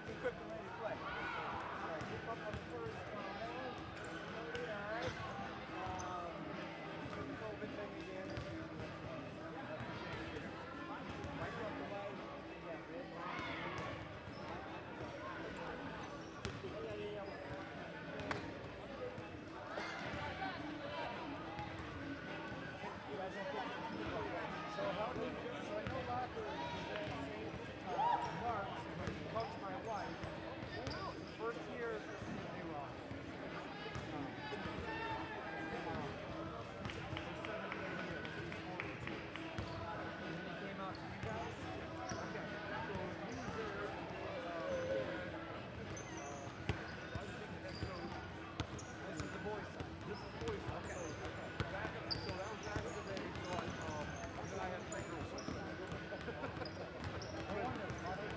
be quick and ready to play. All right, hip up on the first COVID thing again. Right up the light. Yeah, red line. So how do so I know Locker Marks, but he comes my wife. First year they were on. And then he came out to you guys? Okay. So he was there. This is the boys' side. This is the boys' side. Okay. So that was back in the day. So I had three girls. I wonder how they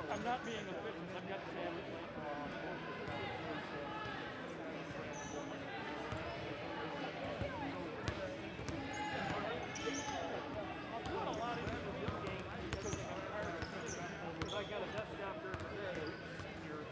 I'm not being efficient. I've got family. I'm doing a lot of this game because I'm tired of it. Because I got a desk job during the day. Here.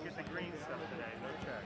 Get the green stuff today, no check.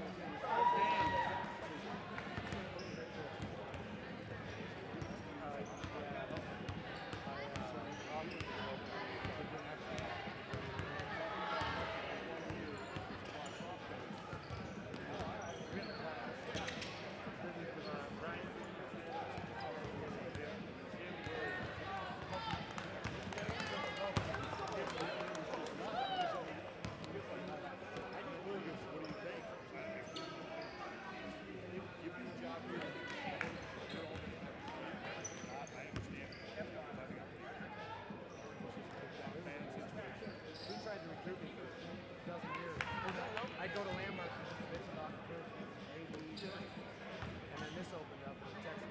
I go to Landmark and bitch about the person, and then this opened up and texted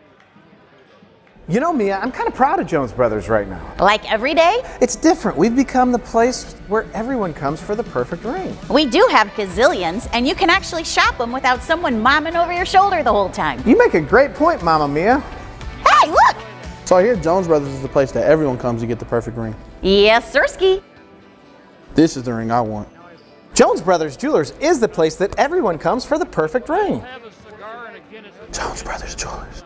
me. You know, Mia, I'm kind of proud of Jones Brothers right now. Like every day? It's different. We've become the place where everyone comes for the perfect ring. We do have gazillions, and you can actually shop them without someone momming over your shoulder the whole time. You make a great point, Mama Mia. Hey, look! So I hear Jones Brothers is the place that everyone comes to get the perfect ring. Yes, sirski. This is the ring I want. Jones Brothers Jewelers is the place that everyone comes for the perfect ring. Have a cigar and a Guinness. Jones Brothers Jewelers.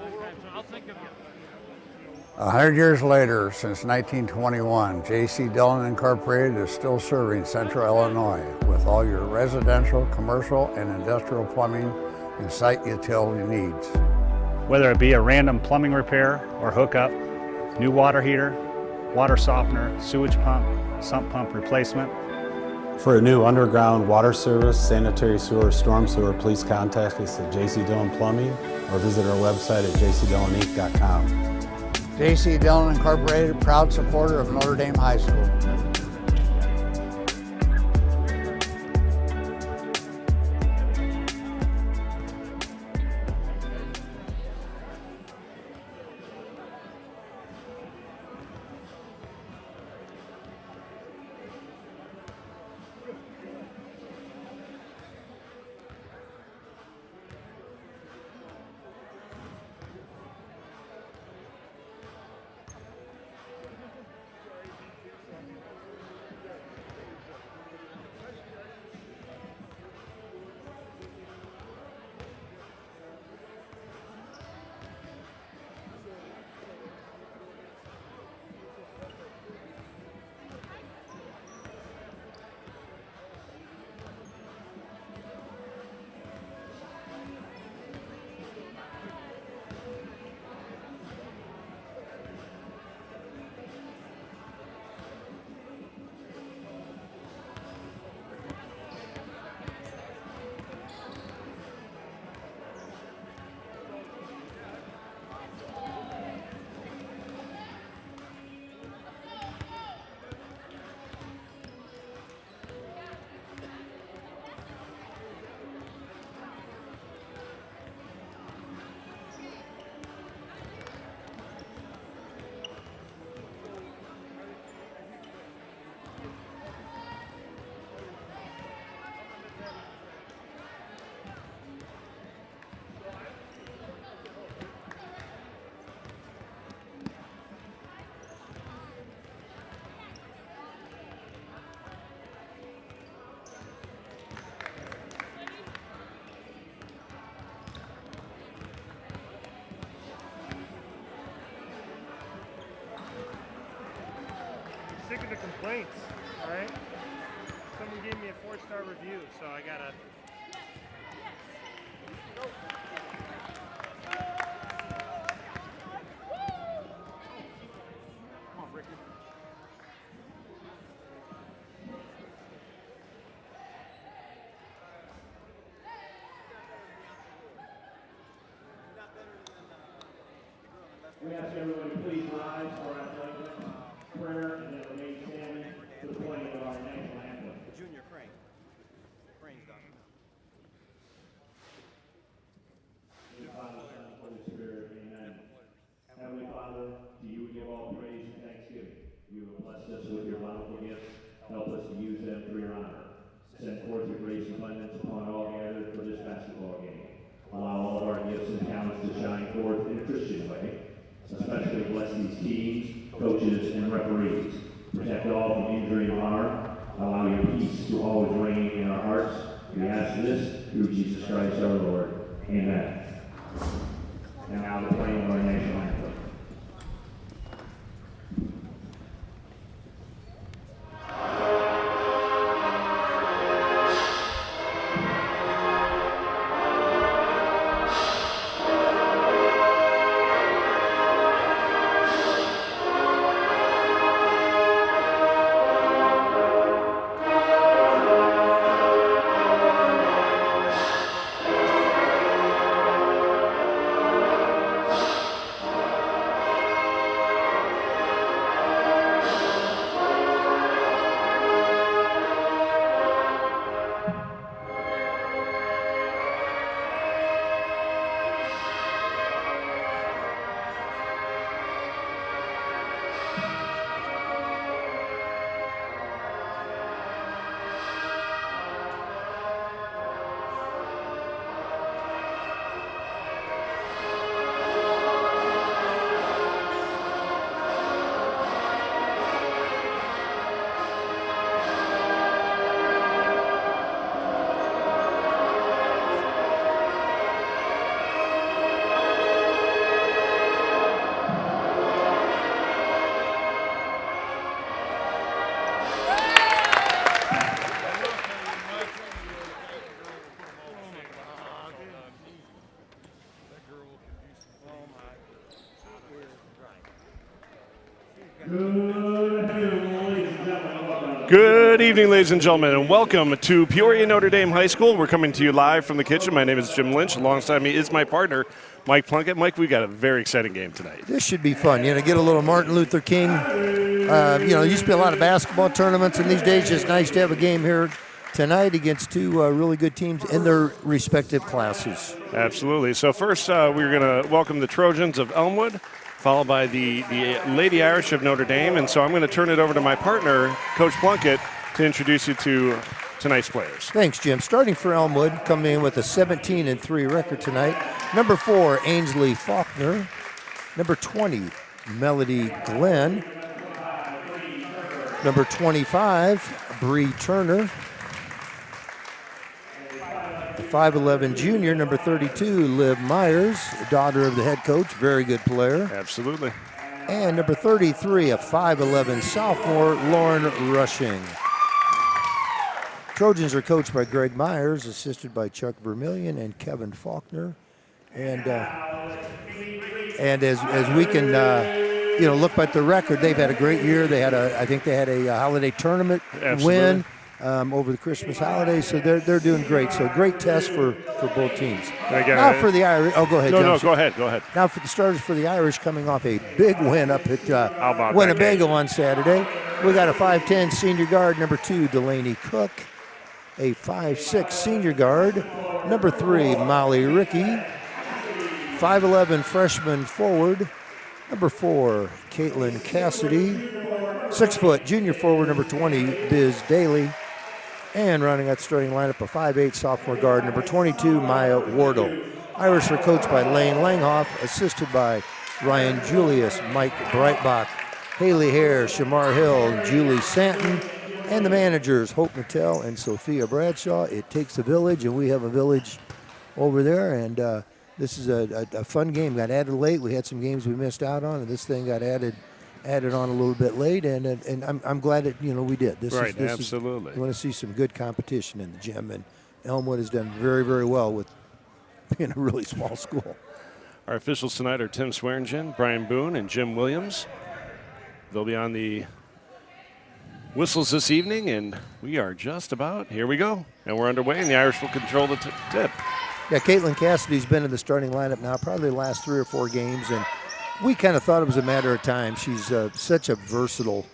I'll think of you. 100 years later, since 1921, J.C. Dillon Incorporated is still serving Central Illinois with all your residential, commercial, and industrial plumbing and site utility needs. Whether it be a random plumbing repair or hookup, new water heater, water softener, sewage pump, sump pump replacement. For a new underground water service, sanitary sewer, storm sewer, please contact us at JC Dillon Plumbing or visit our website at jcdilloninc.com. J.C. Dillon Incorporated, proud supporter of Notre Dame High School. to the complaints, all right? Someone gave me a 4-star review, so I gotta. Come on, Ricky. We ask everyone to please rise for our athletic prayer and then remain standing for the playing of our national anthem. Junior Crane. Crane's done. In the Father, Son, and Holy Spirit, amen. Heavenly Father, to you we give all praise and thanksgiving. You have blessed us with your bountiful gifts. Help us to use them for your honor. Send forth your grace and abundance upon all gathered for this basketball game. Allow all of our gifts and talents to shine forth in a Christian way. Especially bless these teams, coaches, and referees. Protect all from injury and harm. Allow your peace to always reign in our hearts. We ask this through Jesus Christ our Lord. Amen. And now the playing of our national anthem. Good evening, ladies and gentlemen, and welcome to Peoria Notre Dame High School. We're coming to you live from the kitchen. My name is Jim Lynch. Alongside me is my partner, Mike Plunkett. Mike, we've got a very exciting game tonight. This should be fun. Get a little Martin Luther King. Used to be a lot of basketball tournaments, and these days it's nice to have a game here tonight against two really good teams in their respective classes. Absolutely. So first, we're going to welcome the Trojans of Elmwood, followed by the Lady Irish of Notre Dame. And so I'm going to turn it over to my partner, Coach Plunkett, to introduce you to tonight's players. Thanks, Jim. Starting for Elmwood, coming in with a 17-3 record tonight. Number 4, Ainsley Faulkner. Number 20, Melody Glenn. Number 25, Bree Turner. The 5'11 junior, number 32, Liv Myers, daughter of the head coach, very good player. Absolutely. And number 33, a 5'11 sophomore, Lauren Rushing. Trojans are coached by Greg Myers, assisted by Chuck Vermillion and Kevin Faulkner. And as we can look at the record, they've had a great year. I think they had a holiday tournament win over the Christmas holidays, so they're doing great. So great test for both teams. Now for the Irish. Oh, go ahead. No, go ahead. Now for the starters for the Irish, coming off a big win up at Winnebago on Saturday. We got a 5'10 senior guard, number 2, Delaney Cook. A 5'6 senior guard, number 3, Molly Rickey. 5'11 freshman forward, number 4, Caitlin Cassidy. 6 foot junior forward, number 20, Biz Daly. And running that starting lineup, a 5'8 sophomore guard, number 22, Maya Wardle. Irish are coached by Lane Langhoff, assisted by Ryan Julius, Mike Breitbach, Haley Hare, Shamar Hill, and Julie Santon. And the managers, Hope Mattel and Sophia Bradshaw. It takes a village, and we have a village over there. And this is a fun game. Got added late. We had some games we missed out on, and this thing got added added on a little bit late, and I'm glad that we did. Right, absolutely. We want to see some good competition in the gym, and Elmwood has done very, very well with being a really small school. Our officials tonight are Tim Swearingen, Brian Boone, and Jim Williams. They'll be on the whistles this evening, and we are just about, here we go. And we're underway, and the Irish will control the tip. Yeah, Caitlin Cassidy's been in the starting lineup now probably the last 3 or 4 games, and we kind of thought it was a matter of time. She's such a versatile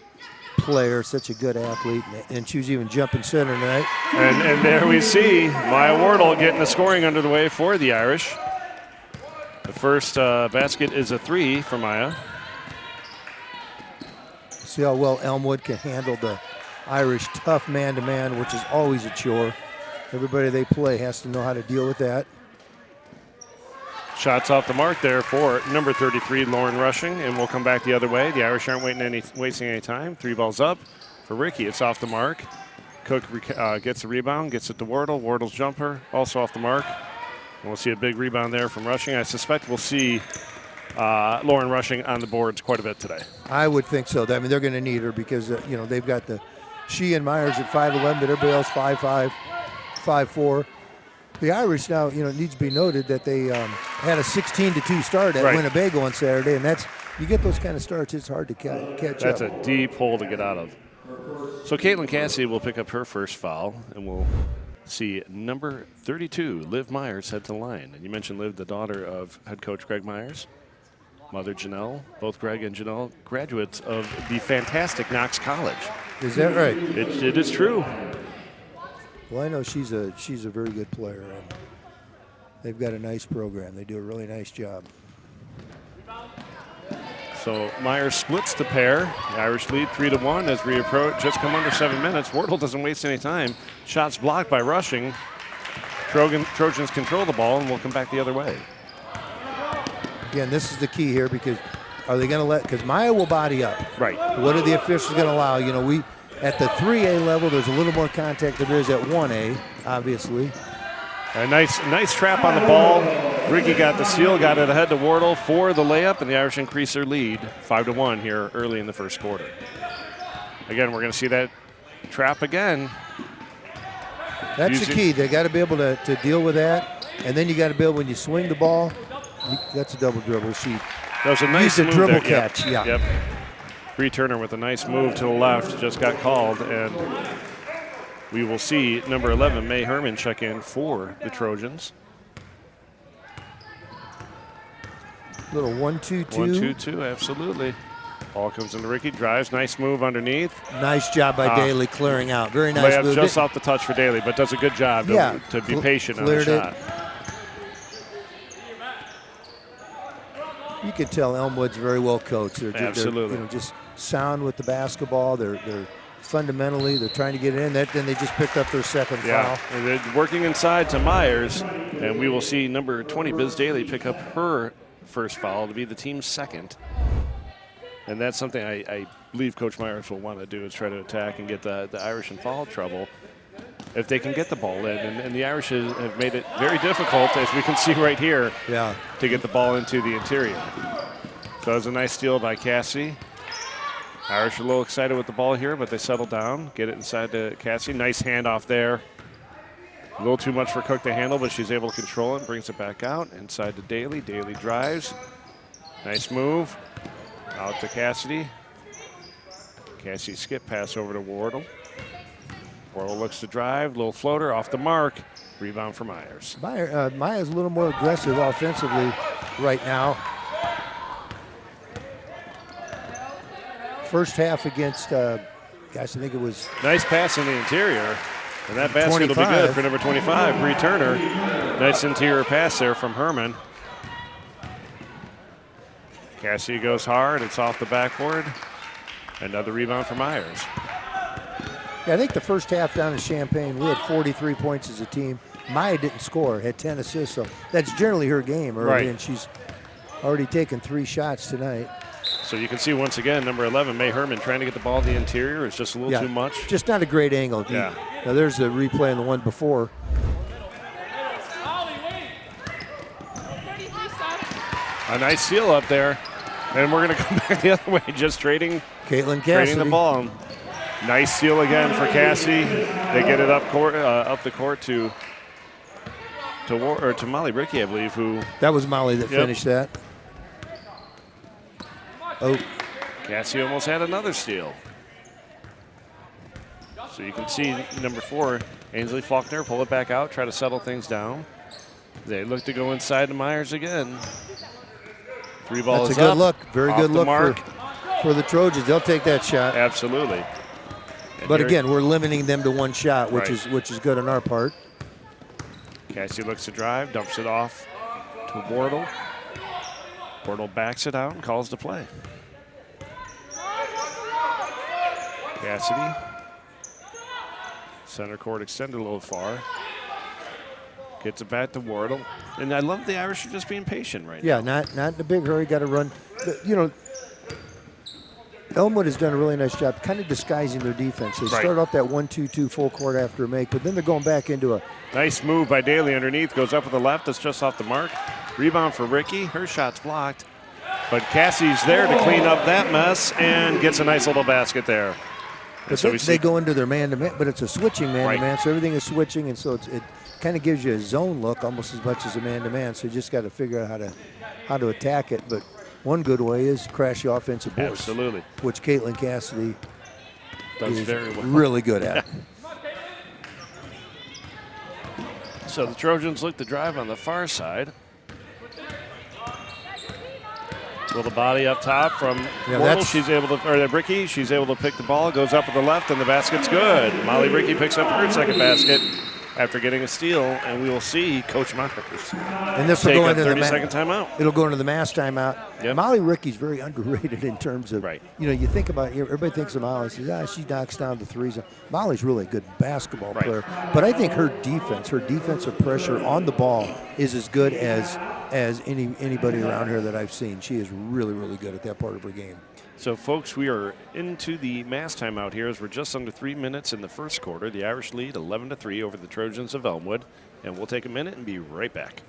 player, such a good athlete, and she was even jumping center tonight. And there we see Maya Wardle getting the scoring under the way for the Irish. The first basket is a 3 for Maya. See how well Elmwood can handle the Irish tough man-to-man, which is always a chore. Everybody they play has to know how to deal with that. Shots off the mark there for number 33, Lauren Rushing, and we'll come back the other way. The Irish aren't wasting any time. 3 balls up for Ricky. It's off the mark. Cook gets the rebound, gets it to Wardle. Wardle's jumper also off the mark. And we'll see a big rebound there from Rushing. I suspect we'll see Lauren Rushing on the boards quite a bit today. I would think so. I mean, they're going to need her because they've got she and Myers at 5'11", but everybody else 5'5", 5'4". The Irish now, it needs to be noted that they had a 16-2 start at Winnebago on Saturday, and you get those kind of starts, it's hard to catch up. That's a deep hole to get out of. So Caitlin Cassidy will pick up her first foul, and we'll see number 32, Liv Myers, head to the line. And you mentioned Liv, the daughter of head coach Greg Myers, mother Janelle. Both Greg and Janelle graduates of the fantastic Knox College. Is that right? It is true. Well, I know she's a very good player, and they've got a nice program. They do a really nice job. So Myers splits the pair. The Irish lead 3-1 as we approach, just come under 7 minutes. Wardle doesn't waste any time. Shots blocked by Rushing. Trojans control the ball, and we'll come back the other way. Again, this is the key here because are they going to because Maya will body up. Right. What are the officials going to allow? At the 3A level, there's a little more contact than there is at 1A, obviously. A nice trap on the ball. Ricky got the steal, got it ahead to Wardle for the layup, and the Irish increase their lead 5-1 here early in the first quarter. Again, we're going to see that trap again. That's the key. They got to be able to deal with that, and then you got to be able, when you swing the ball, that's a double dribble. That was a nice move dribble there. catch. Yep. Bree Turner with a nice move to the left just got called, and we will see number 11, May Herman, check in for the Trojans. Little 1-2-2. 1-2-2, absolutely. Ball comes into Ricky, drives, nice move underneath. Nice job by Daly clearing out. Very nice layup move. Just off the touch for Daly, but does a good job to be patient on the shot. You can tell Elmwood's very well coached. They're Absolutely. just sound with the basketball. They're fundamentally, they're trying to get it in. Then they just picked up their second foul. And they're working inside to Myers, and we will see number 20, Biz Daly, pick up her first foul to be the team's second. And that's something I believe Coach Myers will want to do, is try to attack and get the Irish in foul trouble if they can get the ball in. And the Irish have made it very difficult, as we can see right here, to get the ball into the interior. So it was a nice steal by Cassie. Irish are a little excited with the ball here, but they settle down, get it inside to Cassie. Nice handoff there. A little too much for Cook to handle, but she's able to control it, brings it back out inside to Daly. Daly drives. Nice move. Out to Cassidy. Cassidy skip pass over to Wardle. Wardle looks to drive, little floater off the mark. Rebound for Myers. Maya's a little more aggressive offensively right now. First half against, gosh, I think it was. Nice pass in the interior. And that basket will be good for number 25, Bree Turner. Nice interior pass there from Herman. Cassidy goes hard. It's off the backboard. Another rebound for Myers. Yeah, I think the first half down in Champaign, we had 43 points as a team. Maya didn't score, had 10 assists, so that's generally her game early, and she's already taken 3 shots tonight. So you can see once again, number 11, May Herman, trying to get the ball in the interior. It's just a little too much. Just not a great angle. Yeah. Now there's the replay on the one before. A nice steal up there. And we're going to come back the other way, just trading the ball. Nice steal again for Cassie. They get it up the court to Molly Rickey, I believe. That was Molly that finished that. Oh, Cassie almost had another steal. So you can see number 4, Ainsley Faulkner, pull it back out, try to settle things down. They look to go inside to Myers again. 3 ball that's is a good up, look. Very good look for the Trojans. They'll take that shot. Absolutely. But again, we're limiting them to 1 shot, which is good on our part. Cassie looks to drive, dumps it off to Wardle. Wardle backs it out and calls the play. Cassidy. Center court extended a little far. Gets it back to Wardle. And I love the Irish are just being patient right now. Yeah, not in a big hurry, got to run. But, you know, Elmwood has done a really nice job kind of disguising their defense. They start off that 1-2-2 full court after a make, but then they're going back into a... Nice move by Daly underneath. Goes up with the left. That's just off the mark. Rebound for Ricky. Her shot's blocked. But Cassie's there to clean up that mess and gets a nice little basket there. But so they go into their man-to-man, but it's a switching man-to-man, so everything is switching, and so it kind of gives you a zone look almost as much as a man-to-man, so you just got to figure out how to attack it. But one good way is crash the offensive boards. Absolutely. Which Caitlin Cassidy does is very well. Really good at. So the Trojans look to drive on the far side. Little body up top from Wardle. She's able to, or Ricky, she's able to pick the ball, goes up with the left, and the basket's good. Molly Ricky picks up her second basket after getting a steal, and we will see Coach Myers. And this will go into the 30-second timeout. It'll go into the mass timeout. Yep. Molly Ricky's very underrated in terms of, you know, you think about, everybody thinks of Molly, says, she knocks down the threes. Molly's really a good basketball player, but I think her defensive pressure on the ball is as good as anybody around here that I've seen. She is really, really good at that part of her game. So, folks, we are into the mass timeout here as we're just under 3 minutes in the first quarter. The Irish lead 11-3 over the Trojans of Elmwood, and we'll take a minute and be right back.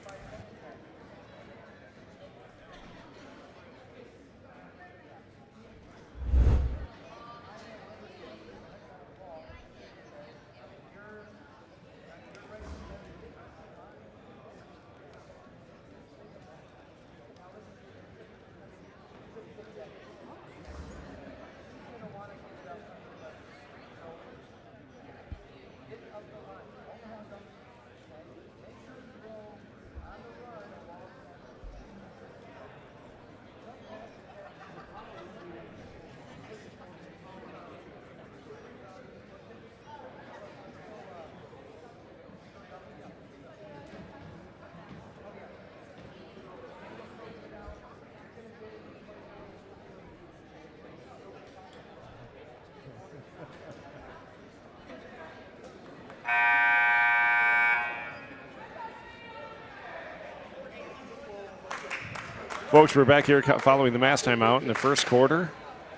Folks, we're back here following the mass timeout in the first quarter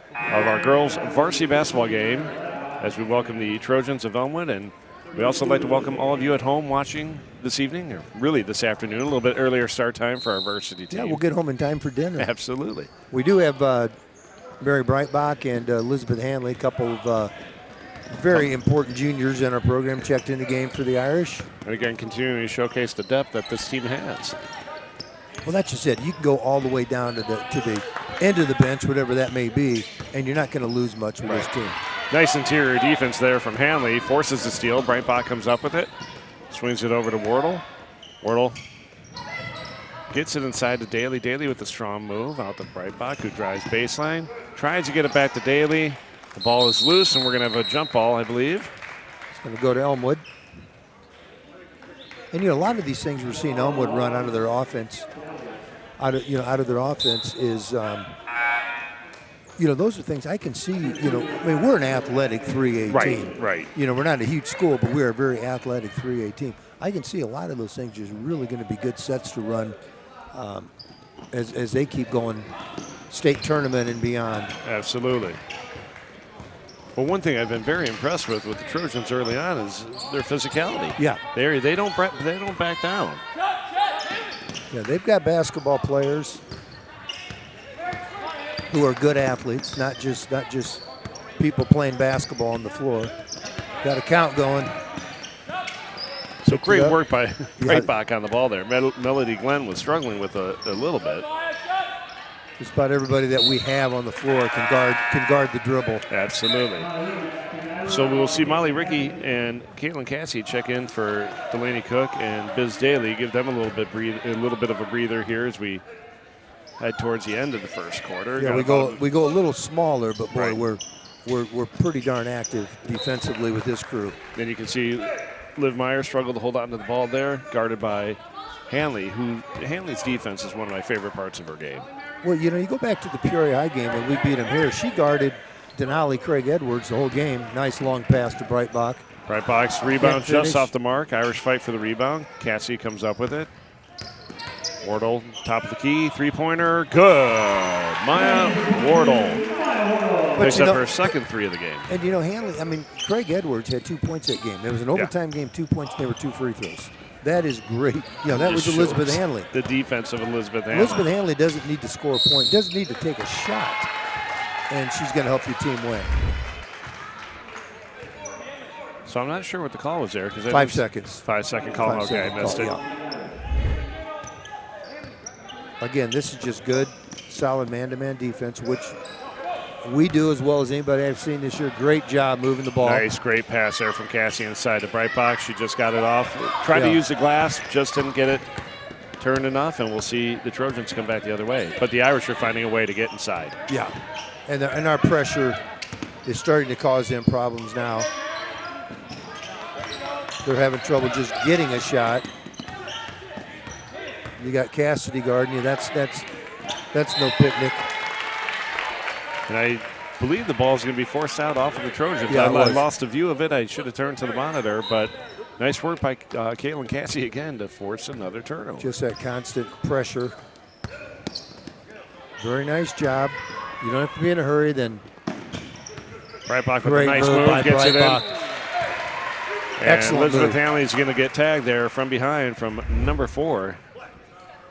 of our girls' varsity basketball game as we welcome the Trojans of Elmwood. And we also like to welcome all of you at home watching this evening, or really this afternoon, a little bit earlier start time for our varsity team. Yeah, we'll get home in time for dinner. Absolutely. We do have Mary Breitbach and Elizabeth Hanley, a couple of very important juniors in our program, checked in the game for the Irish. And again, continuing to showcase the depth that this team has. Well, that's just it. You can go all the way down to the end of the bench, whatever that may be, and you're not going to lose much with this team. Nice interior defense there from Hanley. Forces the steal. Breitbach comes up with it. Swings it over to Wardle. Wardle gets it inside to Daly. Daly with a strong move out to Breitbach, who drives baseline. Tries to get it back to Daly. The ball is loose, and we're going to have a jump ball, I believe. It's going to go to Elmwood. And, you know, a lot of these things we're seeing Elmwood run out of their offense. Out of their offense is, you know, those are things I can see. You know, I mean, we're an athletic 3A team. Right. You know, we're not a huge school, but we're a very athletic 3A team. I can see a lot of those things just really going to be good sets to run as they keep going state tournament and beyond. Absolutely. Well, one thing I've been very impressed with the Trojans early on is their physicality. Yeah. They don't back down. Yeah, they've got basketball players. who are good athletes, not just people playing basketball on the floor. Got a count going. So great work by Breitbach on the ball there. Melody Glenn was struggling with a little bit. Just about everybody that we have on the floor can guard the dribble. Absolutely. So we'll see Molly Rickey and Caitlin Cassie check in for Delaney Cook and Biz Daly. Give them a little bit of a breather here as we head towards the end of the first quarter. Yeah, we go a little smaller, but boy, we're pretty darn active defensively with this crew. Then you can see Liv Meyer struggled to hold on to the ball there, guarded by Hanley, Hanley's defense is one of my favorite parts of her game. Well, you go back to the Peoria High game when we beat them here. She guarded Denali Craig Edwards the whole game. Nice long pass to Breitbach. Breitbach's rebound just off the mark. Irish fight for the rebound. Cassie comes up with it. Wardle, top of the key, three-pointer, good. Maya Wardle picks up her second three of the game. And Hanley, Craig Edwards had 2 points that game. It was an overtime game, 2 points, they were 2 free throws. That is great. That was Elizabeth Hanley. The defense of Elizabeth Hanley. Elizabeth Hanley doesn't need to score a point, doesn't need to take a shot, and she's going to help your team win. So I'm not sure what the call was there. 5 seconds. 5 second call. Okay, I missed it. Yeah. Again, this is just good, solid man-to-man defense, which we do as well as anybody I've seen this year. Great job moving the ball. Nice, great pass there from Cassie inside the Breitbach. She just got it off. Tried to use the glass, just didn't get it turned enough, and we'll see the Trojans come back the other way. But the Irish are finding a way to get inside. Yeah, and our pressure is starting to cause them problems now. They're having trouble just getting a shot. You got Cassidy guarding you. That's no picnic. And I believe the ball is going to be forced out off of the Trojans. Yeah, I lost a view of it. I should have turned to the monitor, but nice work by Caitlin Cassie again to force another turnover. Just that constant pressure. Very nice job. You don't have to be in a hurry. Then Breitbach with a nice move, gets it in. And excellent Elizabeth move. Hanley is going to get tagged there from behind from number 4,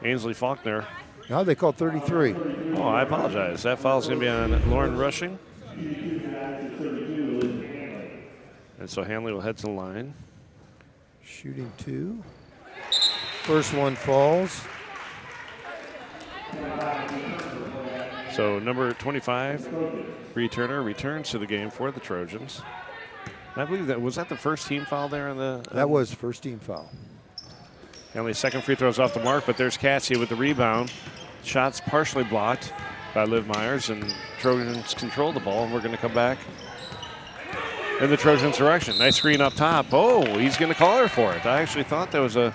Ainsley Faulkner. Now they called 33. Oh, I apologize. That foul's going to be on Lauren Rushing. And so Hanley will head to the line. Shooting 2. First one falls. So number 25, Bree Turner, returns to the game for the Trojans. I believe was that the first team foul there on the. That was the first team foul. Hanley's second free throw is off the mark, but there's Cassie with the rebound. Shots partially blocked by Liv Myers, and Trojans control the ball, and we're going to come back in the Trojans' direction. Nice screen up top. Oh, he's going to call her for it. I actually thought that was a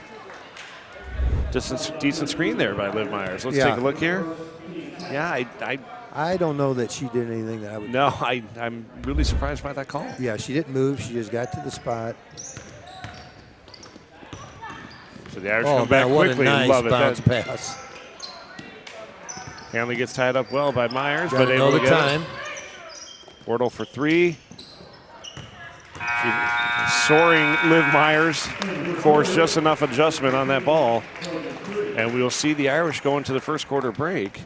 decent screen there by Liv Myers. Let's take a look here. Yeah, I don't know that she did anything that I would. No, I'm really surprised by that call. Yeah, she didn't move. She just got to the spot. So the Irish come back what quickly a nice and love it. Bounce pass. Hanley gets tied up well by Myers, Gotta but able to know the get time. it. Wardle for 3. Soaring Liv Myers forced just enough adjustment on that ball. And we'll see the Irish go into the first quarter break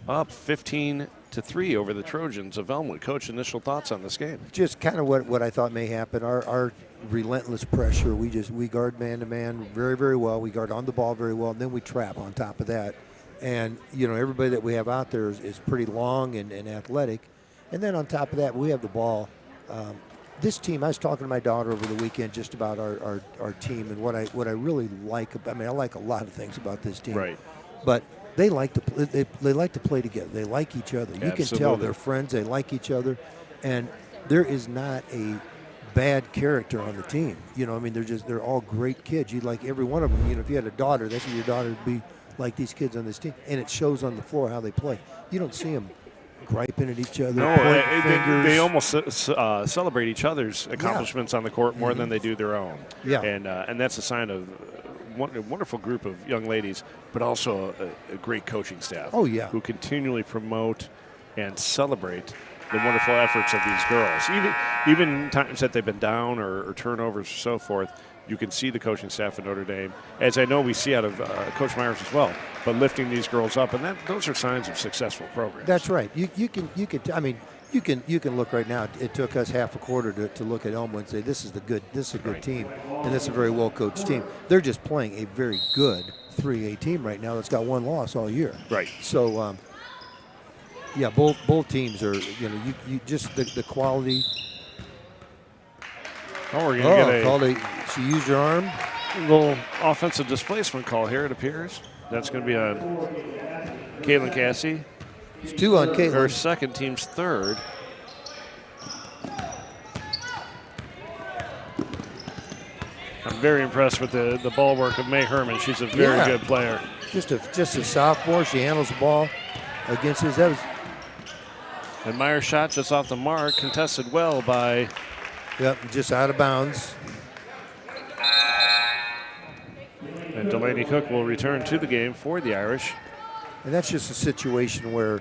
up 15-3 over the Trojans of Elmwood. Coach, initial thoughts on this game? Just kind of what I thought may happen. Our relentless pressure. We guard man-to-man very, very well. We guard on the ball very well, and then we trap on top of that. And, everybody that we have out there is pretty long and athletic. And then on top of that, we have the ball. This team, I was talking to my daughter over the weekend just about our team and what I really like. I like a lot of things about this team. Right. But they like to they like to play together. They like each other. You can tell they're friends. They like each other. And there is not a bad character on the team. They're all great kids. You'd like every one of them. If you had a daughter, that's what your daughter would be like, these kids on this team. And it shows on the floor how they play. You don't see them griping at each other. No, they almost celebrate each other's accomplishments on the court more than they do their own. Yeah. And that's a sign of a wonderful group of young ladies, but also a great coaching staff. Oh, yeah. Who continually promote and celebrate the wonderful efforts of these girls. Even times that they've been down or turnovers or so forth, you can see the coaching staff at Notre Dame, as I know we see out of Coach Myers as well, but lifting these girls up, and those are signs of successful programs. That's right. You can look right now. It took us half a quarter to look at Elmwood and say this is a good team, and this is a very well coached team. They're just playing a very good 3A team right now that's got one loss all year. Right. So yeah, both teams are, you just the quality. Oh, we're going to get she used her arm. A little offensive displacement call here, it appears. That's going to be on Caitlin Cassie. It's 2 on Caitlin. Her second, team's third. I'm very impressed with the ball work of May Herman. She's a very good player. Just a sophomore. She handles the ball against his. And Meyer's shot just off the mark, contested well by. Yep, just out of bounds. And Delaney Cook will return to the game for the Irish. And that's just a situation where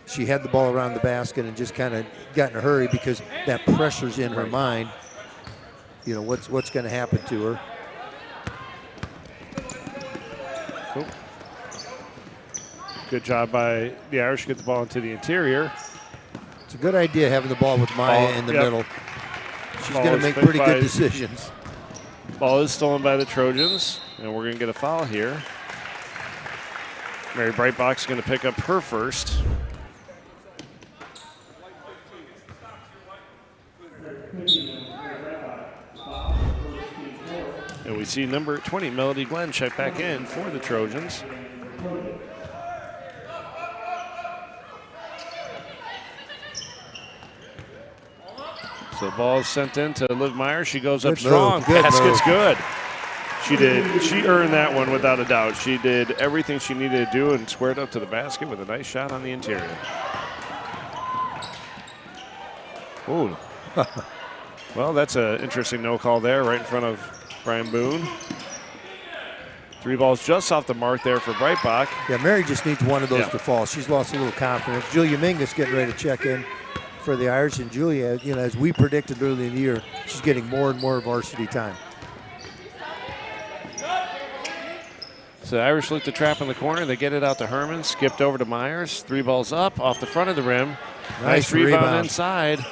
she had the ball around the basket and just kind of got in a hurry because that pressure's in her mind. What's going to happen to her. Cool. Good job by the Irish to get the ball into the interior. It's a good idea having the ball with Maya in the middle. She's going to make pretty good decisions. Ball is stolen by the Trojans, and we're going to get a foul here. Mary Breitbach's going to pick up her first. And we see number 20, Melody Glenn, check back in for the Trojans. So the ball is sent in to Liv Meyer. She goes up strong. Basket's good. She earned that one without a doubt. She did everything she needed to do and squared up to the basket with a nice shot on the interior. Ooh. Well, that's an interesting no call there right in front of Brian Boone. 3 balls just off the mark there for Breitbach. Yeah, Mary just needs one of those to fall. She's lost a little confidence. Julia Mingus getting ready to check in for the Irish. And Julia, as we predicted early in the year, she's getting more and more varsity time. So the Irish look to trap in the corner. They get it out to Herman. Skipped over to Myers. 3 balls up off the front of the rim. Nice rebound inside.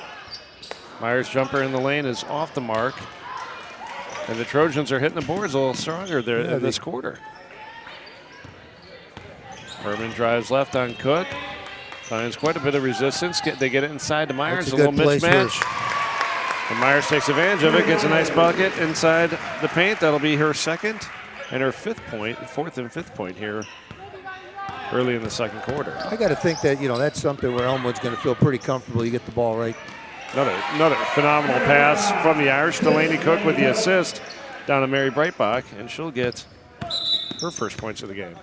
Myers' jumper in the lane is off the mark. And the Trojans are hitting the boards a little stronger there in this quarter. Herman drives left on Cook. Finds quite a bit of resistance. They get it inside to Myers. A little mismatch. And Myers takes advantage of it. Gets a nice bucket inside the paint. That'll be her second and her 5th point, 4th and 5th point here early in the second quarter. I got to think that, that's something where Elmwood's going to feel pretty comfortable. You get the ball right. Another phenomenal pass from the Irish. Delaney Cook with the assist down to Mary Breitbach, and she'll get her first points of the game.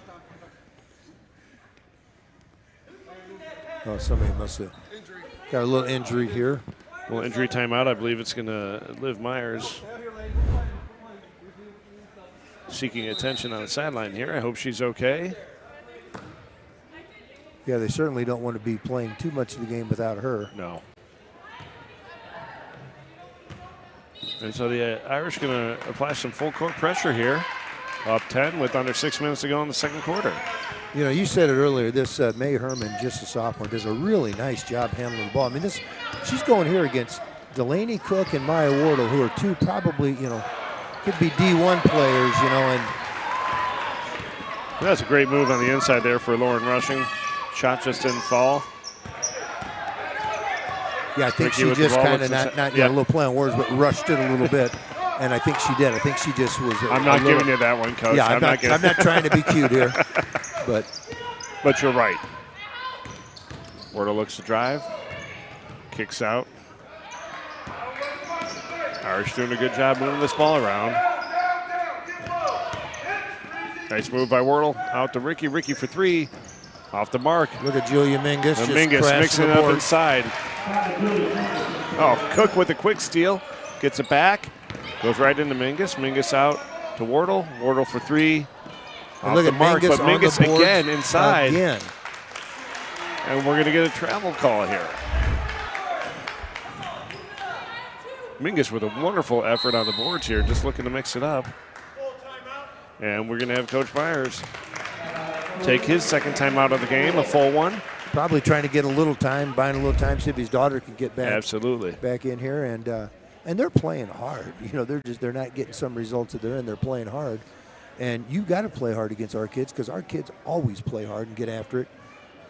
Oh, somebody must have got a little injury here. A little injury timeout. I believe it's going to Liv Myers seeking attention on the sideline here. I hope she's okay. Yeah, they certainly don't want to be playing too much of the game without her. No. And so the Irish going to apply some full court pressure here. Up 10 with under 6 minutes to go in the second quarter. You said it earlier, this May Herman, just a sophomore, does a really nice job handling the ball. I mean, she's going here against Delaney Cook and Maya Wardle, who are two probably, could be D1 players, and that's a great move on the inside there for Lauren Rushing. Shot just didn't fall. Yeah, I think she just kind of not a little play on words, but rushed it a little bit, and I think she did. I think she just was. I'm not giving you that one, Coach. Yeah, I'm not trying to be cute here, but you're right. Wardle looks to drive, kicks out. Irish doing a good job moving this ball around. Nice move by Wardle. Out to Ricky. Ricky for 3. Off the mark. Look at Julia Mingus. And Mingus mixing it up inside. Oh, Cook with a quick steal. Gets it back. Goes right into Mingus. Mingus out to Wardle. Wardle for 3. Off look the at mark, Mingus but Mingus again inside. Again. And we're going to get a travel call here. Mingus with a wonderful effort on the boards here, just looking to mix it up. And we're going to have Coach Myers take his second timeout of the game, a full one. Probably trying to get a little time, buying a little time, see if his daughter can get back. Absolutely. Back in here, and they're playing hard. You know, they're not getting some results that they're in. They're playing hard, and you got to play hard against our kids because our kids always play hard and get after it.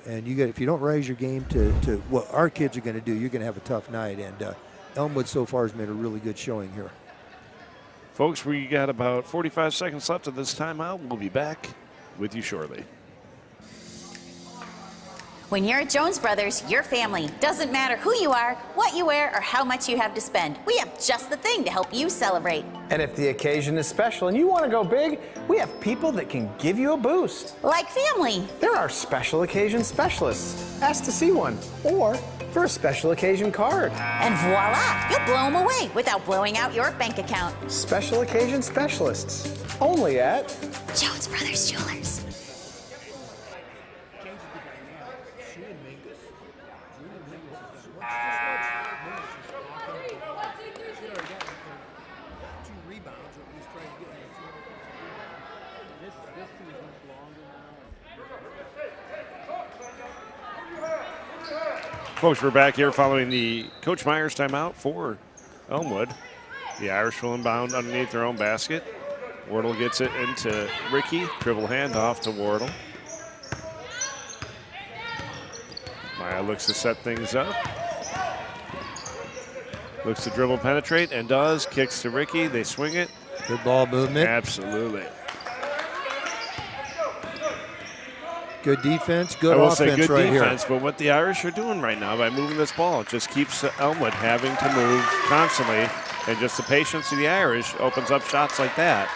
And if you don't raise your game to what our kids are going to do, you're going to have a tough night. And Elmwood so far has made a really good showing here. Folks, we got about 45 seconds left of this timeout. We'll be back with you shortly. When you're at Jones Brothers, your family. Doesn't matter who you are, what you wear, or how much you have to spend. We have just the thing to help you celebrate. And if the occasion is special and you want to go big, we have people that can give you a boost. Like family. There are special occasion specialists. Ask to see one. Or for a special occasion card. And voila, you'll blow them away without blowing out your bank account. Special occasion specialists. Only at Jones Brothers Jewelers. Folks, we're back here following the Coach Myers timeout for Elmwood. The Irish will inbound underneath their own basket. Wardle gets it into Ricky. Dribble handoff to Wardle. Maya looks to set things up. Looks to dribble penetrate and does. Kicks to Ricky. They swing it. Good ball movement. Absolutely. Good defense, good I will offense say good right defense, here. but what the Irish are doing right now by moving this ball, it just keeps Elmwood having to move constantly, and just the patience of the Irish opens up shots like that.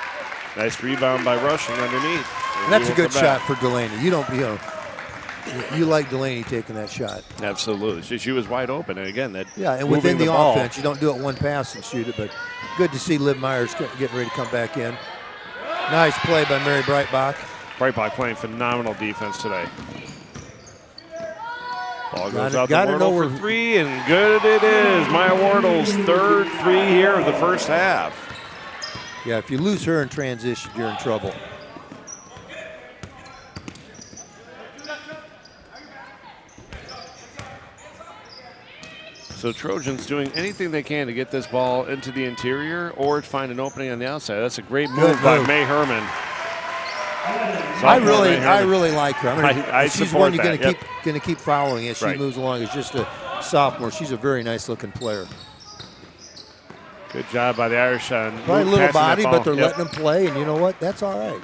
Nice rebound by Rushing underneath. And that's a good shot for Delaney. You like Delaney taking that shot. Absolutely. She was wide open, and again, that and within the offense, you don't do it one pass and shoot it, but good to see Liv Myers getting ready to come back in. Nice play by Mary Breitbach. Breitbach playing phenomenal defense today. Ball goes out to Wardle for three, and good it is. Maya Wardle's third three here of the first half. Yeah, if you lose her in transition, you're in trouble. So Trojans doing anything they can to get this ball into the interior or find an opening on the outside. That's a great move by May Herman. I really like her. I mean, she's one you're going to keep following as she moves along. As just a sophomore, she's a very nice looking player. Good job by the Irish on probably a little body, but they're letting them play, and you know what? That's all right.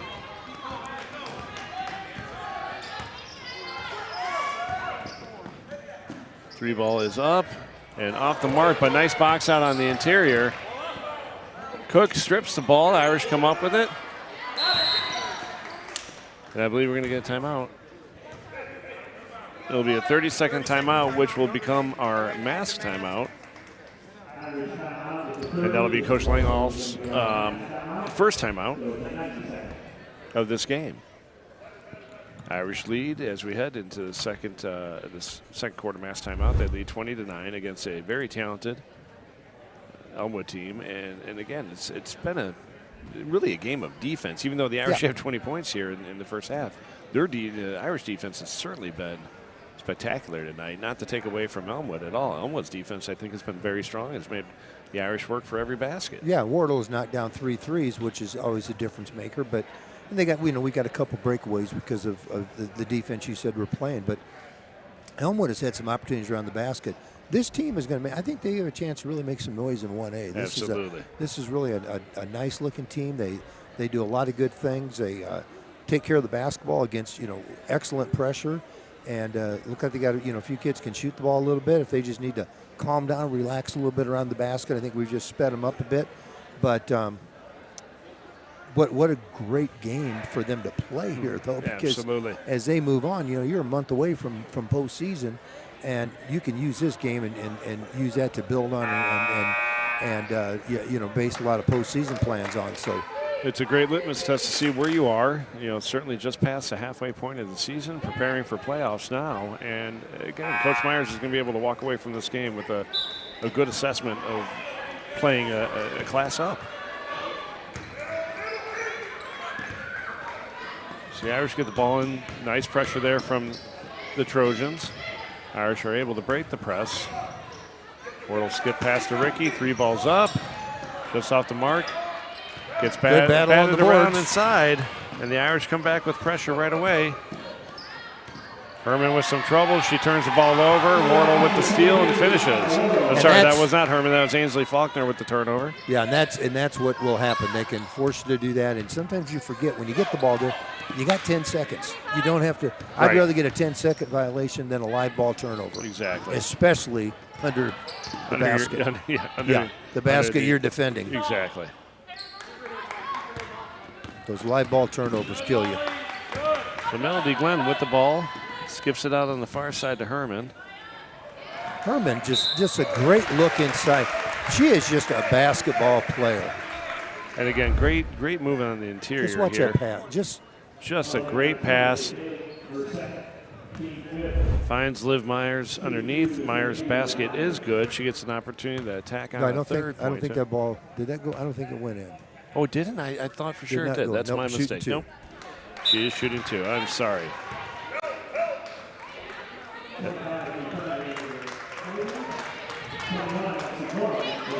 Three ball is up and off the mark, but nice box out on the interior. Cook strips the ball. The Irish come up with it. And I believe we're going to get a timeout. It'll be a 30-second timeout, which will become our mask timeout. And that'll be Coach Langhoff's first timeout of this game. Irish lead as we head into the second quarter mass timeout. They lead 20-9 against a very talented Elmwood team. And again, it's been really a game of defense. Even though the Irish have 20 points here in the first half, the Irish defense has certainly been spectacular tonight. Not to take away from Elmwood at all. Elmwood's defense, I think, has been very strong. It's made the Irish work for every basket. Yeah, Wardle has knocked down 3 threes, which is always a difference maker. But they got, we got a couple breakaways because of the defense you said we're playing. But Elmwood has had some opportunities around the basket. This team is going to make, I think they have a chance to really make some noise in 1A. Absolutely. This is really a nice looking team. They do a lot of good things. They take care of the basketball against, excellent pressure. And look like they got, a few kids can shoot the ball a little bit. If they just need to calm down, relax a little bit around the basket, I think we've just sped them up a bit. But what a great game for them to play here, though, because as they move on, you're a month away from postseason, and you can use this game and use that to build on and base a lot of postseason plans on. So it's a great litmus test to see where you are. Certainly just past the halfway point of the season, preparing for playoffs now. And again, Coach Myers is going to be able to walk away from this game with a good assessment of playing a class up. So the Irish get the ball in. Nice pressure there from the Trojans. Irish are able to break the press. Wardle skip past to Ricky. 3 balls up. Just off the mark. Gets batted around inside. And the Irish come back with pressure right away. Herman with some trouble. She turns the ball over. Wardle with the steal and finishes. I'm sorry, that was not Herman. That was Ainsley Faulkner with the turnover. Yeah, and that's what will happen. They can force you to do that. And sometimes you forget when you get the ball there, you got 10 seconds. You don't have to. I'd rather get a 10-second violation than a live ball turnover. Exactly. Especially under the basket. The basket you're defending. Exactly. Those live ball turnovers kill you. So Melody Glenn with the ball. Skips it out on the far side to Herman. Herman, just a great look inside. She is just a basketball player. And again, great movement on the interior. Just watch here. that pass. Just a great pass. Finds Liv Myers underneath. Myers' basket is good. She gets an opportunity to attack on the third point. I don't think that ball, did that go? I don't think it went in. Oh, it didn't? I thought for sure it did. That's my mistake. Nope. She is shooting 2. I'm sorry.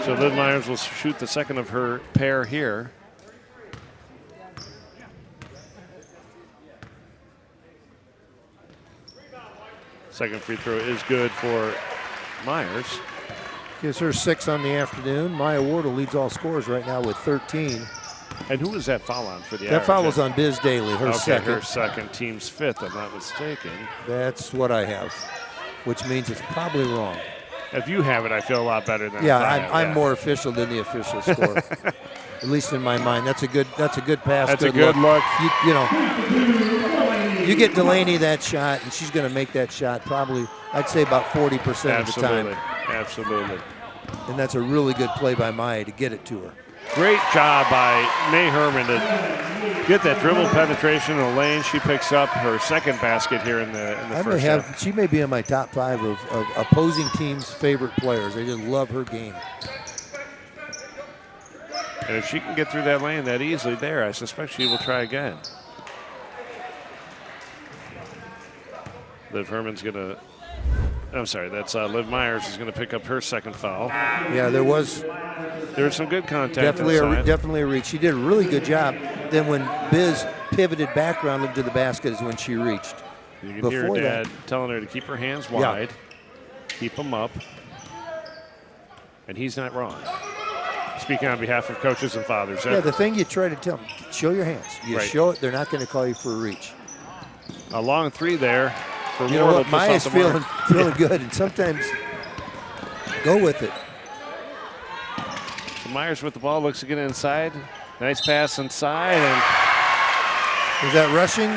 So Liv Myers will shoot the second of her pair here. Second free throw is good for Myers. Gives her 6 on the afternoon. Maya Wardle leads all scorers right now with 13. And who was that foul on for the Irish? That foul was on Biz Daly, her second. Her second, team's 5th, if I'm not mistaken. That's what I have, which means it's probably wrong. If you have it, I feel a lot better than I'm more official than the official score. At least in my mind. That's a good pass. That's a good look. You know, you get Delaney that shot, and she's going to make that shot probably, I'd say, about 40% of the time. Absolutely. And that's a really good play by Maya to get it to her. Great job by May Herman to get that dribble penetration in the lane. She picks up her second basket here in the first half. She may be in my top 5 of opposing teams' favorite players. I just love her game. And if she can get through that lane that easily there, I suspect she will try again. Liv Herman's going to, I'm sorry, that's Liv Myers is going to pick up her second foul. Yeah, there was some good contact. Definitely a reach. She did a really good job. Then when Biz pivoted back around into the basket is when she reached. You can hear her dad telling her to keep her hands wide, keep them up, and he's not wrong. Speaking on behalf of coaches and fathers. Yeah, the thing you try to tell them, show your hands. You show it, they're not going to call you for a reach. A long 3 there. You know what, Maya's feeling good, and sometimes go with it. So Myers with the ball, looks to get inside. Nice pass inside. And is that rushing?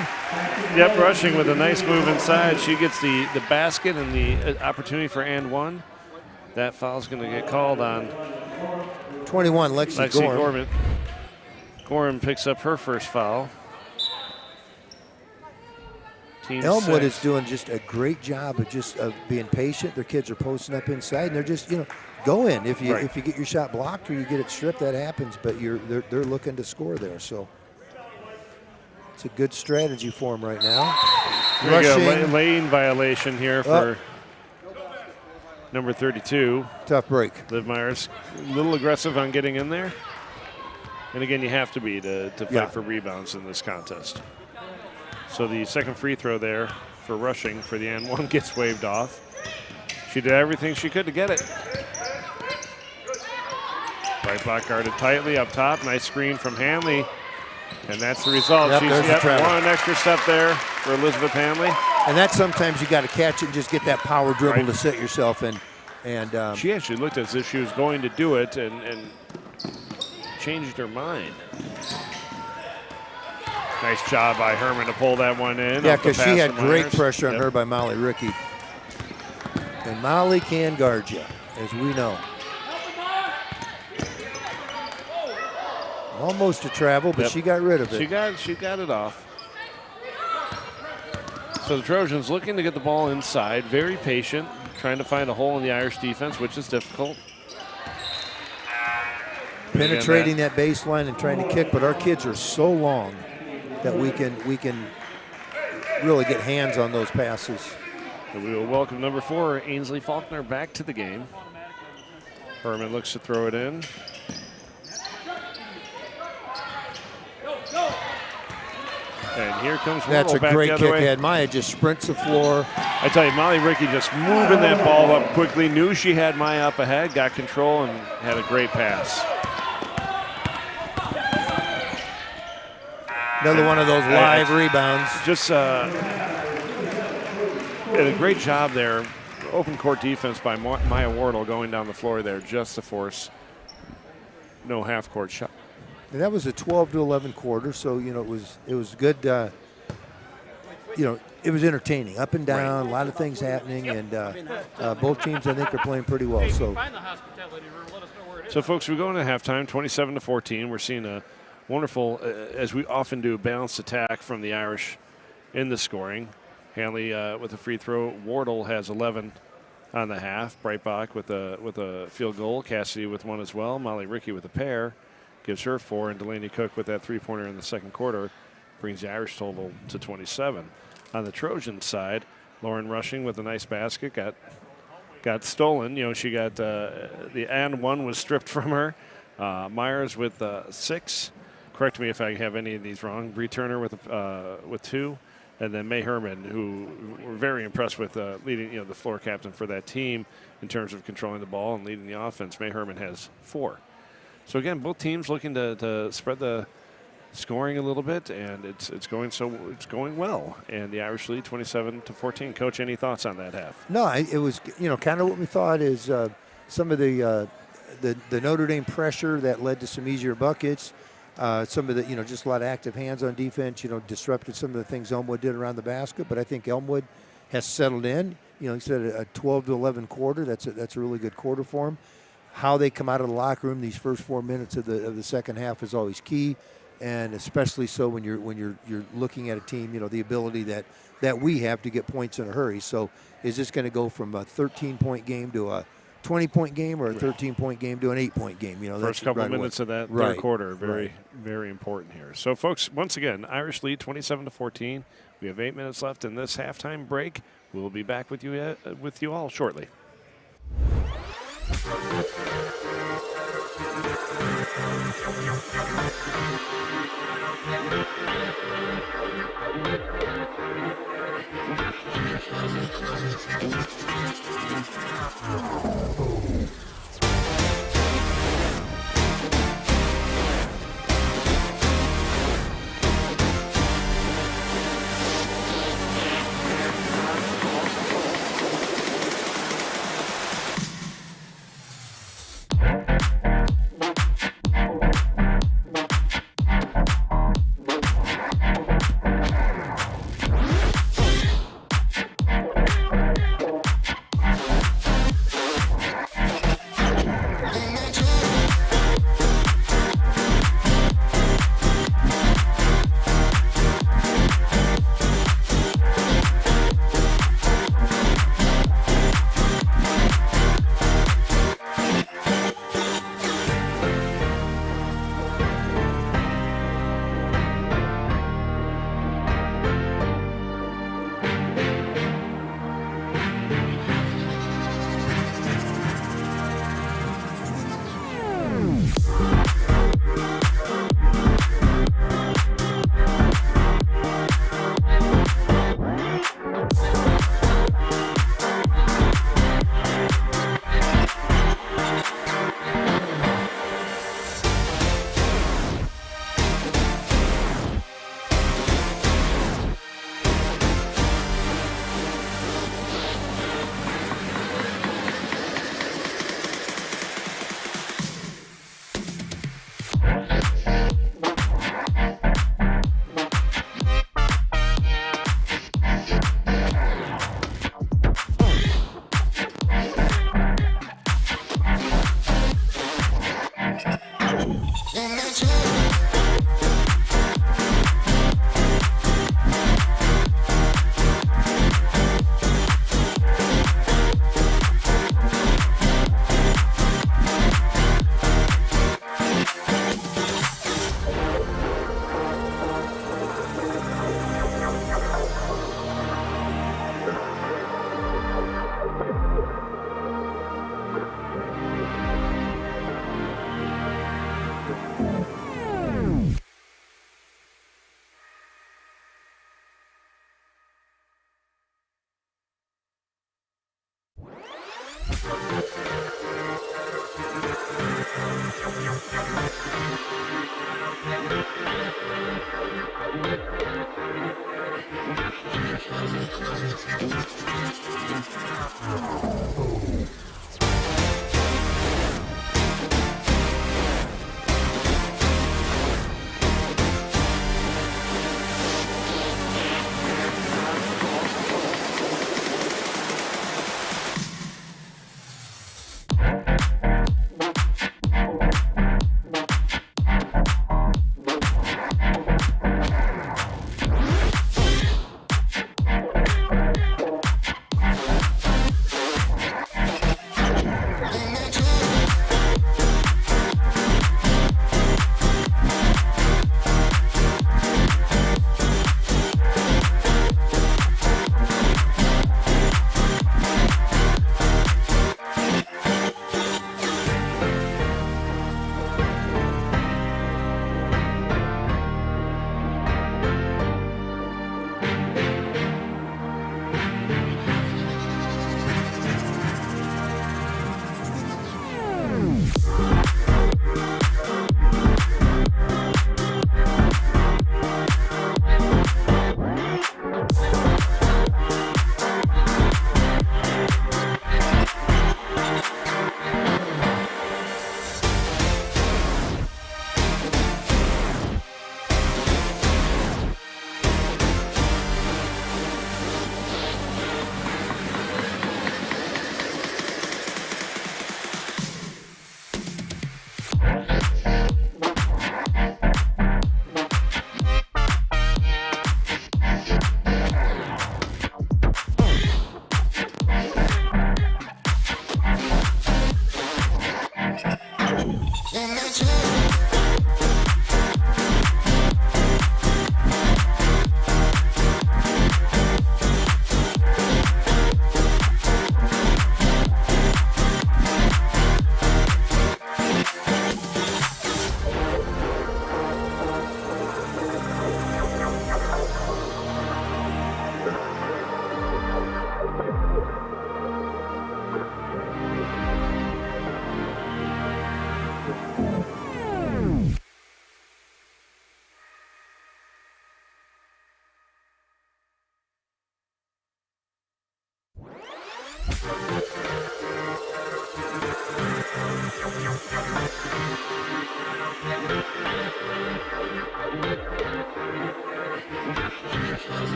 Yep, rushing with a nice move inside. She gets the basket and the opportunity for and one. That foul's going to get called on 21, Lexi Gorham. Gorham picks up her first foul. Elmwood is doing just a great job of being patient. Their kids are posting up inside, and they're just, go in. If you get your shot blocked or you get it stripped, that happens. But they're looking to score there, so it's a good strategy for them right now. Rushing. Lane violation here for number 32. Tough break. Liv Myers a little aggressive on getting in there, and again, you have to be to fight for rebounds in this contest. So the second free throw there for rushing for the N1 gets waved off. She did everything she could to get it. Right block guarded tightly up top. Nice screen from Hanley. And that's the result. She's one extra step there for Elizabeth Hanley. And that's sometimes you got to catch it and just get that power dribble to set yourself in. And she actually looked as if she was going to do it and changed her mind. Nice job by Herman to pull that one in. Yeah, because she had great pressure on her by Molly Rickey. And Molly can guard you, as we know. Almost a travel, but she got rid of it. She got it off. So the Trojans looking to get the ball inside, very patient, trying to find a hole in the Irish defense, which is difficult. penetrating that baseline and trying to kick, but our kids are so long that we can really get hands on those passes. And we will welcome number 4, Ainsley Faulkner, back to the game. Herman looks to throw it in. And here comes Wardle. That's a back great the other kick. way. Maya just sprints the floor. I tell you, Molly Rickey just moving that ball up quickly, knew she had Maya up ahead, got control, and had a great pass. Another one of those live rebounds. Just did a great job there. Open court defense by Maya Wardle going down the floor there just to force no half court shot. And that was a 12-11 quarter, so you know it was good. You know, it was entertaining, up and down, a lot of things happening, and both teams I think are playing pretty well. So folks, we go into halftime, 27-14. We're seeing a wonderful, as we often do, balanced attack from the Irish in the scoring. Hanley with a free throw. Wardle has 11 on the half. Breitbach with a field goal. Cassidy with one as well. Molly Rickey with a pair. Gives her 4. And Delaney Cook with that three-pointer in the second quarter brings the Irish total to 27. On the Trojan side, Lauren Rushing with a nice basket. Got stolen. You know, she got the and one was stripped from her. Myers with 6. Correct me if I have any of these wrong. Bree Turner with 2. And then May Herman, who we're very impressed with leading, the floor captain for that team in terms of controlling the ball and leading the offense. May Herman has 4. So again, both teams looking to spread the scoring a little bit, and it's going well. And the Irish lead 27-14. Coach, any thoughts on that half? No, it was kind of what we thought is some of the Notre Dame pressure that led to some easier buckets. Some of the, just a lot of active hands on defense, disrupted some of the things Elmwood did around the basket. But I think Elmwood has settled in. He said a 12-11 quarter. That's a really good quarter for them. How they come out of the locker room these first 4 minutes of the second half is always key, and especially so when you're looking at a team, the ability that we have to get points in a hurry. So is this going to go from a 13-point game to a 20-point game, or a 13-point game to an 8-point game? First couple minutes of that third quarter, very important here. So, folks, once again, Irish lead 27-14. We have 8 minutes left in this halftime break. We'll be back with you all shortly.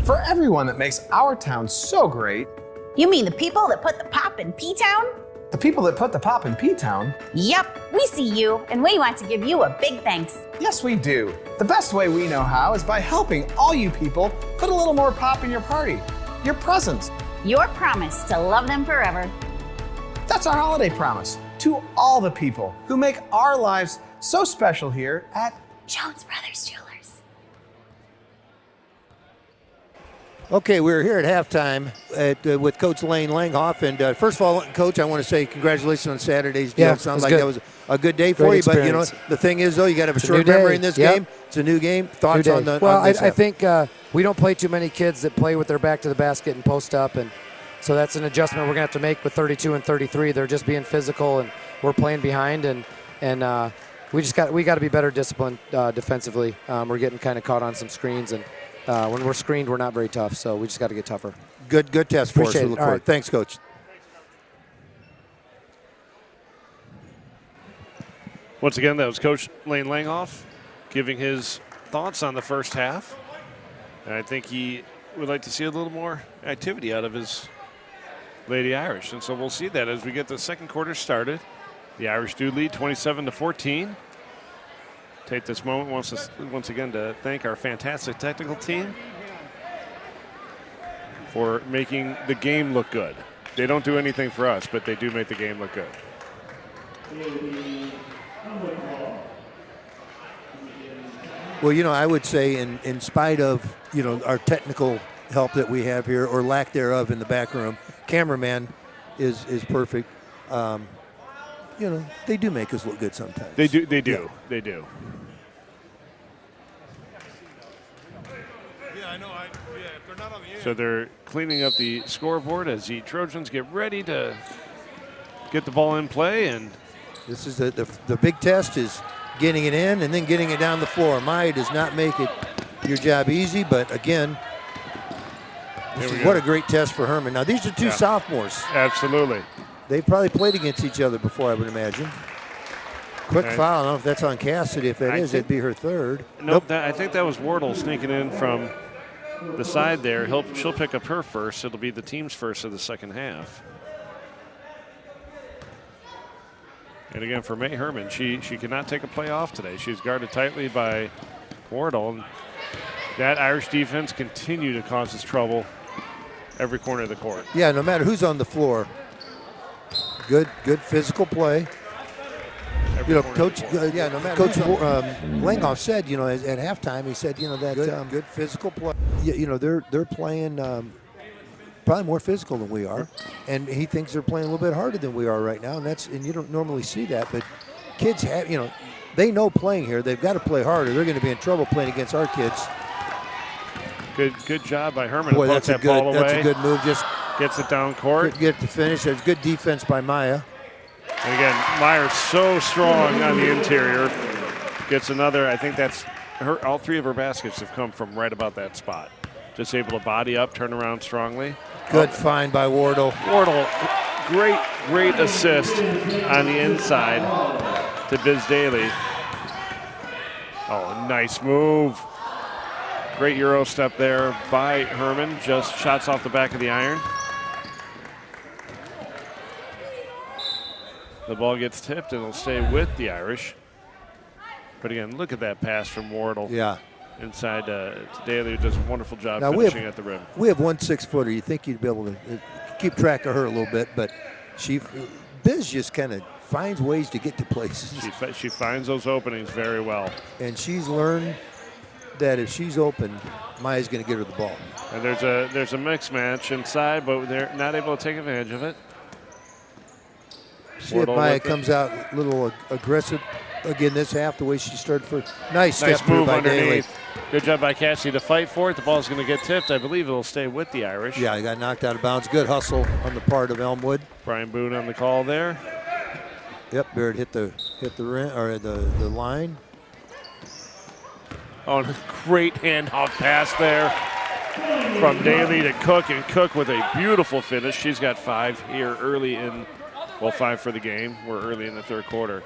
For everyone that makes our town so great. You mean the people that put the pop in P-Town? The people that put the pop in P-Town? Yep, we see you, and we want to give you a big thanks. Yes, we do. The best way we know how is by helping all you people put a little more pop in your party, your presents. Your promise to love them forever. That's our holiday promise to all the people who make our lives so special here at Jones Brothers Jewelers. Okay, we're here at halftime with Coach Lane Langhoff. And first of all, Coach, I want to say congratulations on Saturday's deal. It sounds like that was a good day for you. But, you know, the thing is, though, you got to have a short memory in this game. It's a new game. Thoughts on the Well, on this I think we don't play too many kids that play with their back to the basket and post up. And so that's an adjustment we're going to have to make with 32 and 33. They're just being physical, and we're playing behind. And we got to be better disciplined defensively. We're getting kind of caught on some screens, and when we're screened, we're not very tough, so we just got to get tougher. Good test for us. Appreciate it. All right. Thanks, Coach. Once again, that was Coach Lane Langhoff giving his thoughts on the first half. And I think he would like to see a little more activity out of his Lady Irish. And so we'll see that as we get the second quarter started. The Irish do lead 27-14. Take this moment once again to thank our fantastic technical team for making the game look good. They don't do anything for us, but they do make the game look good. Well, you know, I would say in spite of, you know, our technical help that we have here, or lack thereof in the back room, cameraman is perfect. You know, they do make us look good sometimes. They do. Yeah. They do. Yeah, I know. If they're not on the end. So they're cleaning up the scoreboard as the Trojans get ready to get the ball in play. And this is the big test is getting it in and then getting it down the floor. Maya does not make it your job easy, but again, what a great test for Herman. Now, these are two sophomores. Absolutely. They've probably played against each other before, I would imagine. Quick foul. I don't know if that's on Cassidy. If that is, it'd be her third. Nope. I think that was Wardle sneaking in from the side there. She'll pick up her first. It'll be the team's first of the second half. And again, for May Herman, she cannot take a play off today. She's guarded tightly by Wardle. That Irish defense continue to cause us trouble every corner of the court. Yeah, no matter who's on the floor. Good physical play. You know, Coach. No matter. Coach Langhoff said, you know, at halftime, he said, you know, that good physical play. You know, they're playing probably more physical than we are, and he thinks they're playing a little bit harder than we are right now. And you don't normally see that, but kids have, you know, they know playing here. They've got to play harder. They're going to be in trouble playing against our kids. Good job by Herman. Boy, to that's poke that ball away. That's a good move. Just gets it down court. Get the finish. There's good defense by Maya. And again, Meyer's so strong on the interior. Gets another. I think that's her. All three of her baskets have come from right about that spot. Just able to body up, turn around strongly. Good find by Wardle. Wardle, great assist on the inside to Biz Daly. Oh, nice move. Great Euro step there by Herman. Just shots off the back of the iron. The ball gets tipped and it'll stay with the Irish. But again, look at that pass from Wardle. Yeah. Inside to Daly, who does a wonderful job now finishing at the rim. We have 1 6-footer. You think you'd be able to keep track of her a little bit, but Biz just kind of finds ways to get to places. She finds those openings very well. And she's learned that if she's open, Maya's going to get her the ball. And there's a mixed match inside, but they're not able to take advantage of it. See if Maya comes out a little aggressive again this half, the way she started first. Nice step move by underneath. Daly. Good job by Cassie to fight for it. The ball's going to get tipped. I believe it'll stay with the Irish. Yeah, he got knocked out of bounds. Good hustle on the part of Elmwood. Brian Boone on the call there. Yep, Baird hit the rim or the line. Oh, and a great handoff pass there from Daly to Cook, and Cook with a beautiful finish. She's got 5 here early in, well, 5 for the game. We're early in the third quarter.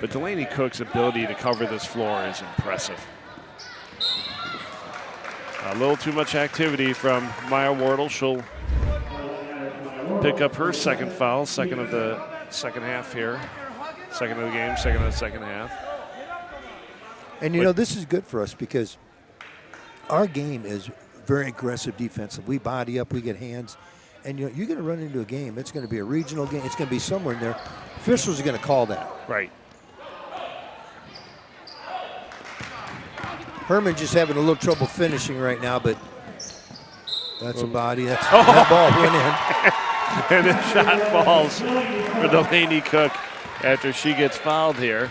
But Delaney Cook's ability to cover this floor is impressive. A little too much activity from Maya Wardle. She'll pick up her second foul, second of the second half here. Second of the game, second of the second half. And, you know, this is good for us because our game is very aggressive defensive. We body up, we get hands. And, you know, you're going to run into a game. It's going to be a regional game. It's going to be somewhere in there. Officials are going to call that. Right. Herman just having a little trouble finishing right now, but that's a body. That ball went in. And the shot falls for Delaney Cook after she gets fouled here.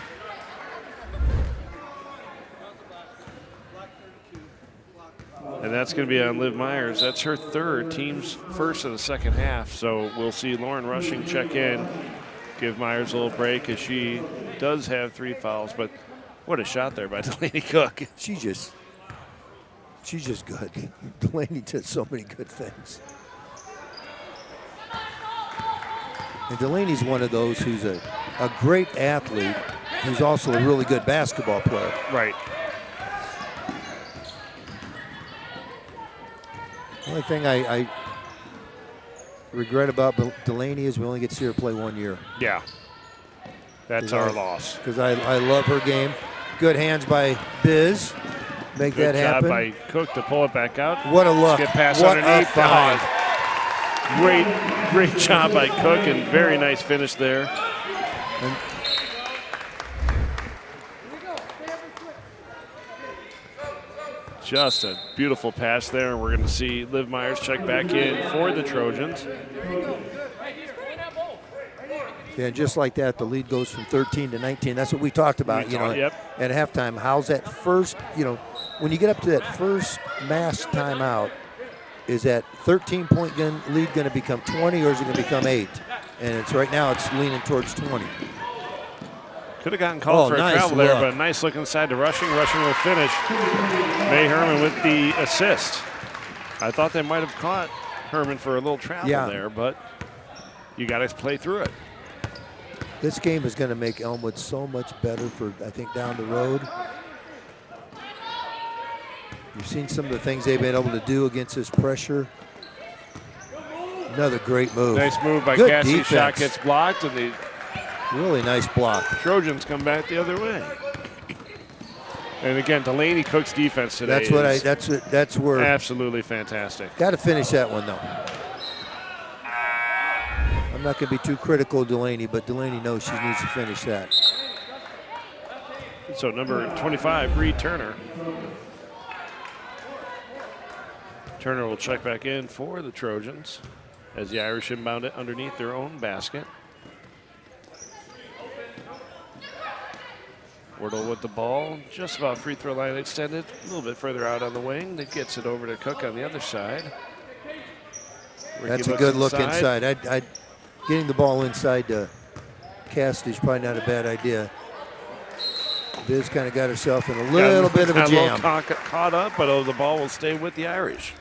And that's going to be on Liv Myers. That's her third, team's first of the second half. So we'll see Lauren Rushing check in, give Myers a little break as she does have 3 fouls. But what a shot there by Delaney Cook. She's just good. Delaney did so many good things. And Delaney's one of those who's a great athlete, who's also a really good basketball player. Right. The only thing I regret about Delaney is we only get to see her play 1 year. Yeah. That's our loss. Because I love her game. Good hands by Biz. Make that happen. Good job by Cook to pull it back out. What a look. Get past what underneath. a five. Great job by Cook and very nice finish there. And just a beautiful pass there, and we're going to see Liv Myers check back in for the Trojans. Yeah, just like that, the lead goes from 13 to 19. That's what we talked about, Yep. at halftime. How's that first, when you get up to that first mass timeout, is that 13-point lead going to become 20 or is it going to become 8? And it's right now it's leaning towards 20. Could have gotten called for a nice travel there, look. but a nice look inside to Rushing. Rushing will finish. May Herman with the assist. I thought they might have caught Herman for a little travel there, but you got to play through it. This game is going to make Elmwood so much better for, I think, down the road. You've seen some of the things they've been able to do against this pressure. Another great move. Nice move by Good Cassie. defense. Shot gets blocked, and the really nice block. Trojans come back the other way. And again, Delaney Cook's defense today That's where absolutely fantastic. Got to finish that one though. I'm not going to be too critical of Delaney, but Delaney knows she needs to finish that. So number 25, Bree Turner. Turner will check back in for the Trojans as the Irish inbound it underneath their own basket. Wardle with the ball, just about free throw line extended, a little bit further out on the wing. That gets it over to Cook on the other side. That's a good look inside. Getting the ball inside to Cassidy is probably not a bad idea. Biz kind of got herself in a little bit of a jam. Caught up, but the ball will stay with the Irish.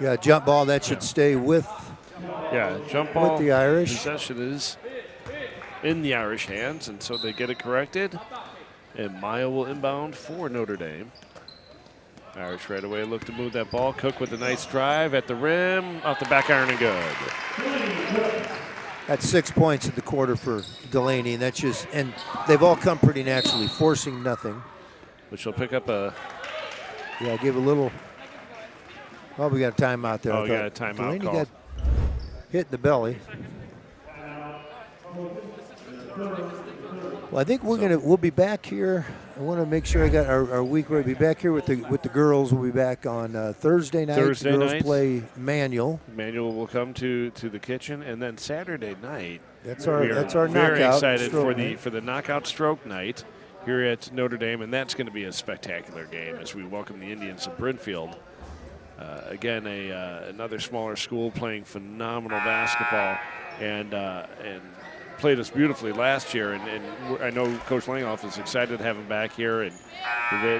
Yeah, jump ball, that should stay with jump ball. With the Irish. Possession is in the Irish hands, and so they get it corrected. And Maya will inbound for Notre Dame. Irish right away look to move that ball. Cook with a nice drive at the rim, off the back iron and good. That's 6 points in the quarter for Delaney, and and they've all come pretty naturally, forcing nothing. Which will pick up a. Yeah, give a little. Oh, we got a timeout there. Oh, we got a timeout Delaney call. hit the belly. Well, I think we'll be back here. I want to make sure I got our week where we'll be back here with the girls. We'll be back on Thursday night. Thursday the girls night. play Manual. Manual will come to the kitchen, and then Saturday night. That's our very knockout. Excited stroke for the knockout stroke night here at Notre Dame, and that's going to be a spectacular game as we welcome the Indians of Brinfield. Again, another smaller school playing phenomenal basketball, and played us beautifully last year. And I know Coach Langhoff is excited to have them back here, and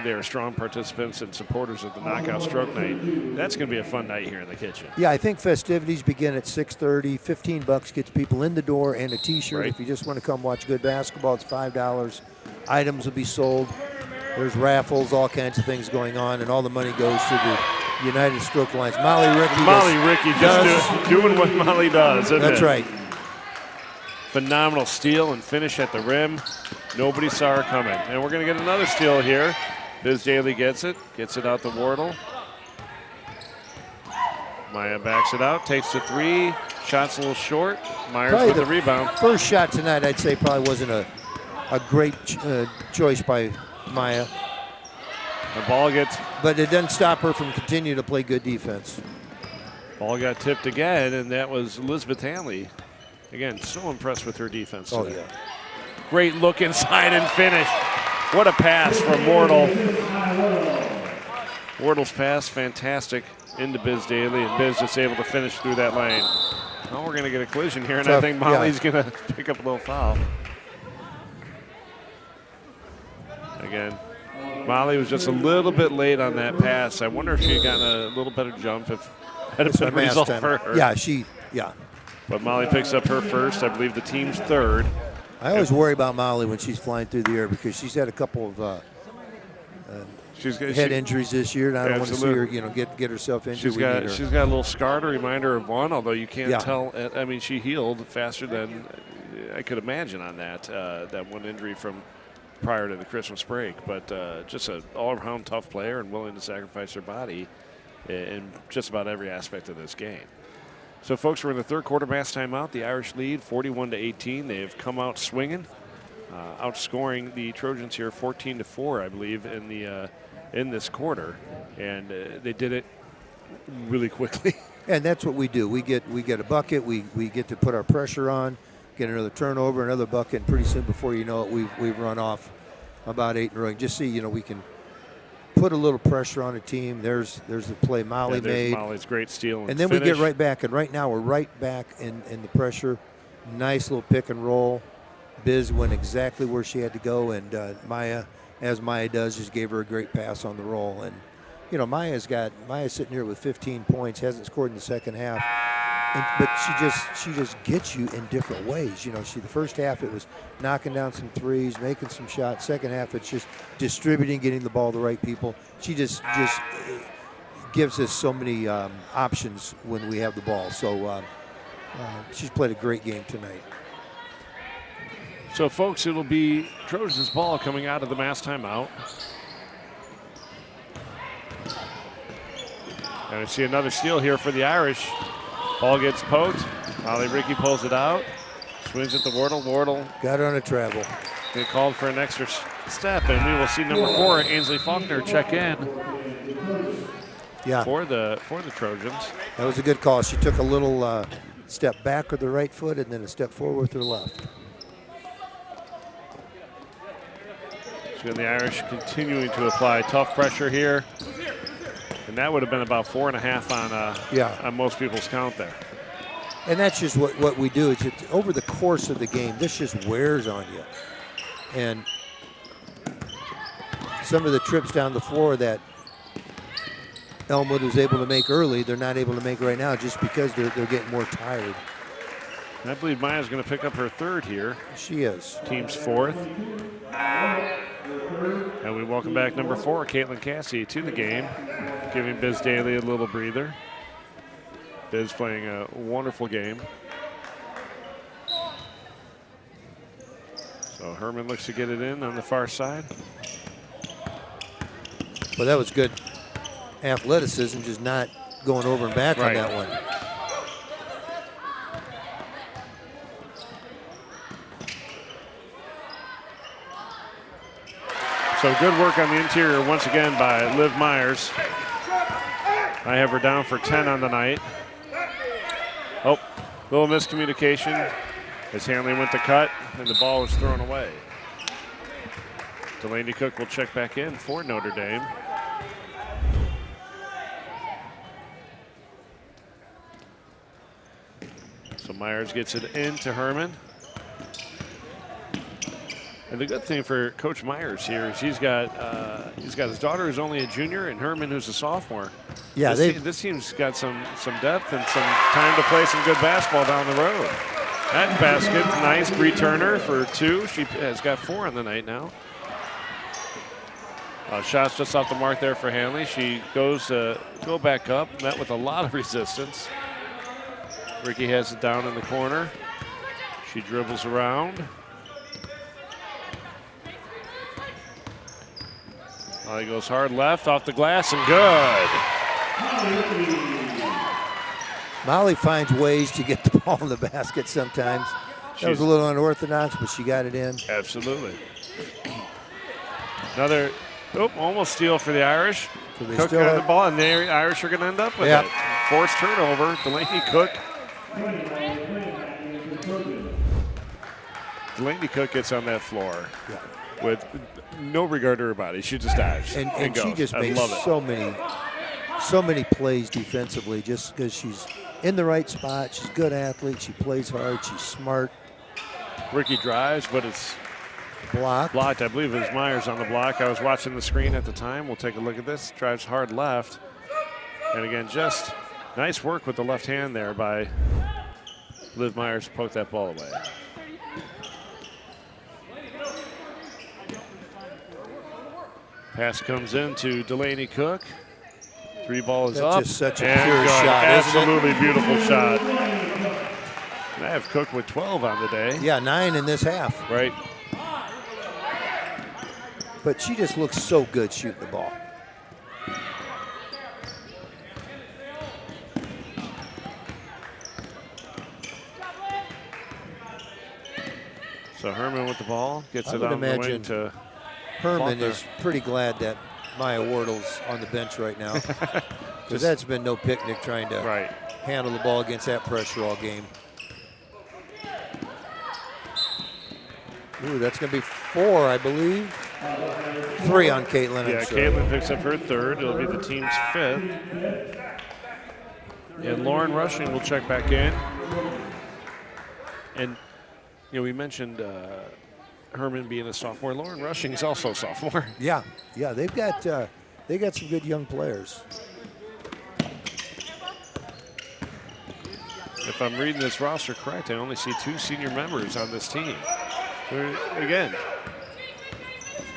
they're strong participants and supporters of the knockout stroke night. That's going to be a fun night here in the kitchen. Yeah, I think festivities begin at 6:30. $15 gets people in the door and a T-shirt. Right. If you just want to come watch good basketball, it's $5. Items will be sold. There's raffles, all kinds of things going on, and all the money goes to the United Stroke Alliance. Molly Ricky just doing what Molly does. Isn't That's it? right. Phenomenal steal and finish at the rim. Nobody saw her coming. And we're going to get another steal here. Biz Daly gets it out to Wardle. Maya backs it out, takes the three. Shot's a little short. Myers Probably with the rebound. First shot tonight, I'd say, probably wasn't a great choice by Maya. The ball gets... But it doesn't stop her from continuing to play good defense. Ball got tipped again, and that was Elizabeth Hanley. Again, so impressed with her defense today. Oh, yeah. Great look inside and finish. What a pass from Wardle. Wardle's pass, fantastic, into Biz Daly, and Biz just able to finish through that lane. Well, we're going to get a collision here, and I think Molly's going to pick up a little foul. Again, Molly was just a little bit late on that pass. I wonder if she had gotten a little better jump, if had a better result for her. Yeah. But Molly picks up her first. I believe the team's third. I always worry about Molly when she's flying through the air because she's had a couple of head injuries this year, and I don't want to see her, get herself injured. She's got a little scar to remind her of one, although you can't Yeah. tell. I mean, she healed faster than I could imagine on that one injury from prior to the Christmas break. But just an all-around tough player and willing to sacrifice her body in just about every aspect of this game. So, folks, we're in the third quarter, mass timeout. The Irish lead 41-18. They have come out swinging, outscoring the Trojans here 14-4, I believe, in this quarter, and they did it really quickly. And that's what we do. We get a bucket. We get to put our pressure on, get another turnover, another bucket, and pretty soon before you know it, we've run off about 8 in a row. Just see, we can put a little pressure on a team. There's the play Molly made. Molly's great steal and then finish. we get right back. And right now we're right back in the pressure. Nice little pick and roll. Biz went exactly where she had to go, and Maya, as Maya does, just gave her a great pass on the roll. And Maya's sitting here with 15 points, hasn't scored in the second half. But she just gets you in different ways. The first half it was knocking down some threes, making some shots. Second half it's just distributing, getting the ball to the right people. She just gives us so many options when we have the ball. So she's played a great game tonight. So, folks, it'll be Trojans ball coming out of the mass timeout. And I see another steal here for the Irish. Ball gets poked. Molly Ricky pulls it out. Swings it to Wardle. Wardle got on a travel. They called for an extra step, and we will see number 4, Ainsley Faulkner, check in. Yeah. For the Trojans. That was a good call. She took a little step back with her right foot and then a step forward with her left. So the Irish continuing to apply tough pressure here. And that would have been about 4.5 on most people's count there. And that's just what we do. It's over the course of the game, this just wears on you. And some of the trips down the floor that Elmwood was able to make early, they're not able to make right now just because they're getting more tired. And I believe Maya's going to pick up her third here. She is. Team's fourth. And we welcome back number 4, Caitlin Cassidy, to the game, giving Biz Daly a little breather. Biz playing a wonderful game. So Herman looks to get it in on the far side. Well, that was good athleticism, just not going over and back on that one. So good work on the interior once again by Liv Myers. I have her down for 10 on the night. Oh, little miscommunication as Hanley went to cut and the ball was thrown away. Delaney Cook will check back in for Notre Dame. So Myers gets it into Herman. And the good thing for Coach Myers here is he's got his daughter who's only a junior and Herman who's a sophomore. Yeah, this team's got some depth and some time to play some good basketball down the road. That basket, nice. Bree Turner for 2. She has got 4 on the night now. Shots just off the mark there for Hanley. She goes go back up, met with a lot of resistance. Ricky has it down in the corner. She dribbles around. He goes hard left off the glass and good. Molly finds ways to get the ball in the basket sometimes. That was a little unorthodox, but she got it in. Absolutely. Another, almost steal for the Irish. So they Cook still got have the ball, and the Irish are going to end up with Yep. it. Forced turnover. Delaney Cook gets on that floor with no regard to her body. She just dives and goes. she just I makes love it. so many plays defensively just because she's in the right spot. She's a good athlete. She plays hard. She's smart. Ricky drives, but it's blocked. I believe it was Myers on the block. I was watching the screen at the time. We'll take a look at this. Drives hard left. And again, just nice work with the left hand there by Liv Myers to poke that ball away. Pass comes in to Delaney Cook. 3 ball is That's up. just such a and pure good. shot, isn't it? Absolutely beautiful shot. And I have Cook with 12 on the day. Yeah, 9 in this half. Right. But she just looks so good shooting the ball. So Herman with the ball gets I it would on the wing imagine to Herman Faulkner. is pretty glad that Maya Wardle's on the bench right now. Because that's been no picnic trying to handle the ball against that pressure all game. Ooh, that's going to be 4, I believe. 3 on Caitlin. Yeah, Caitlin picks up her 3rd. It'll be the team's 5th. And Lauren Rushing will check back in. And, you know, we mentioned Herman being a sophomore. Lauren Rushing's also a sophomore. Yeah, they've got some good young players. If I'm reading this roster correct, I only see 2 senior members on this team. So, again,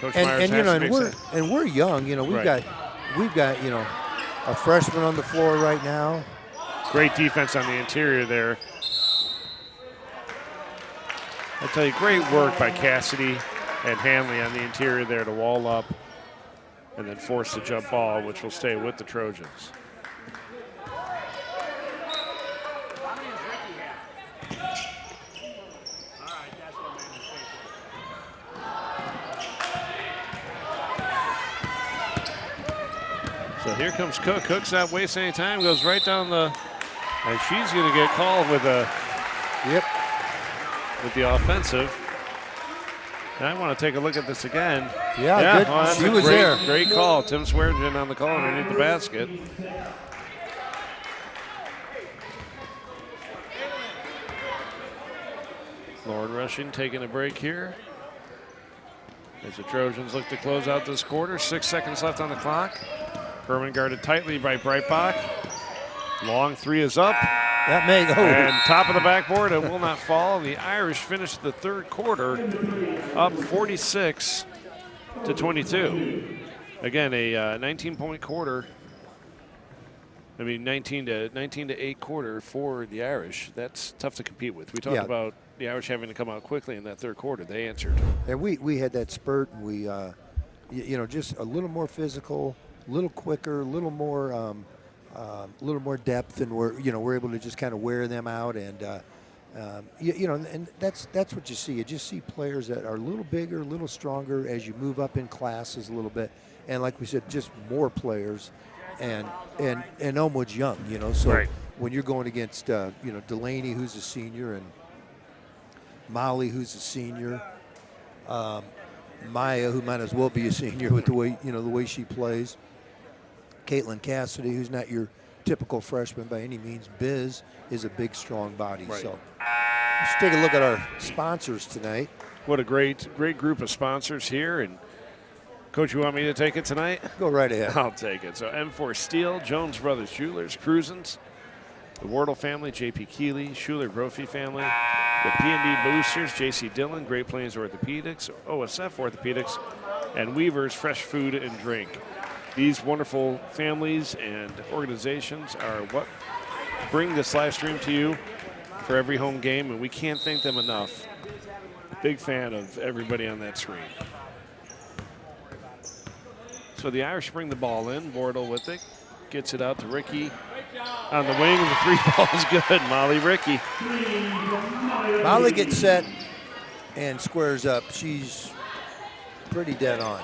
Coach Myers and you has know, to make and we're young. You know, we've got you know a freshman on the floor right now. Great defense on the interior there. I'll tell you, great work by Cassidy and Hanley on the interior there to wall up and then force the jump ball, which will stay with the Trojans. So here comes Cook. Cook's not wasting any time. Goes right down the, and she's going to get called with a, with the offensive. And I want to take a look at this again. Yeah, good. Well, She was there. Great call. Tim Swearingen on the call underneath the basket. Lauren Rushing taking a break here. As the Trojans look to close out this quarter. 6 seconds left on the clock. Herman guarded tightly by Breitbach. Long 3 is up. That may go. And top of the backboard, it will not fall. The Irish finished the 3rd quarter up 46-22. Again, a 19-point quarter. I mean, 19 to 8 quarter for the Irish. That's tough to compete with. We talked about the Irish having to come out quickly in that 3rd quarter. They answered. And we had that spurt, and we, you know, just a little more physical, a little quicker, a little more depth, and we're able to just kind of wear them out. And You know, and that's what you see. You just see players that are a little bigger, a little stronger as you move up in classes a little bit. And like we said, just more players. And Elmwood's young, you know, so when you're going against, you know, Delaney, who's a senior, and Molly, who's a senior, Maya, who might as well be a senior with the way, you know, the way she plays, Caitlin Cassidy, who's not your typical freshman by any means. Biz is a big, strong body. So let's take a look at our sponsors tonight. What a great group of sponsors here. And Coach, you want me to take it tonight? Go right ahead. I'll take it. So M4 Steel, Jones Brothers Jewelers, Cruisins, the Wardle family, JP Keeley, Schuler Brophy family, the PND Boosters, JC Dillon, Great Plains Orthopedics, OSF Orthopedics, and Weaver's Fresh Food and Drink. These wonderful families and organizations are what bring this live stream to you for every home game, and we can't thank them enough. Big fan of everybody on that screen. So the Irish bring the ball in. Wardle with it. Gets it out to Ricky on the wing. The 3 ball is good. Molly Ricky. Molly gets set and squares up. She's pretty dead on.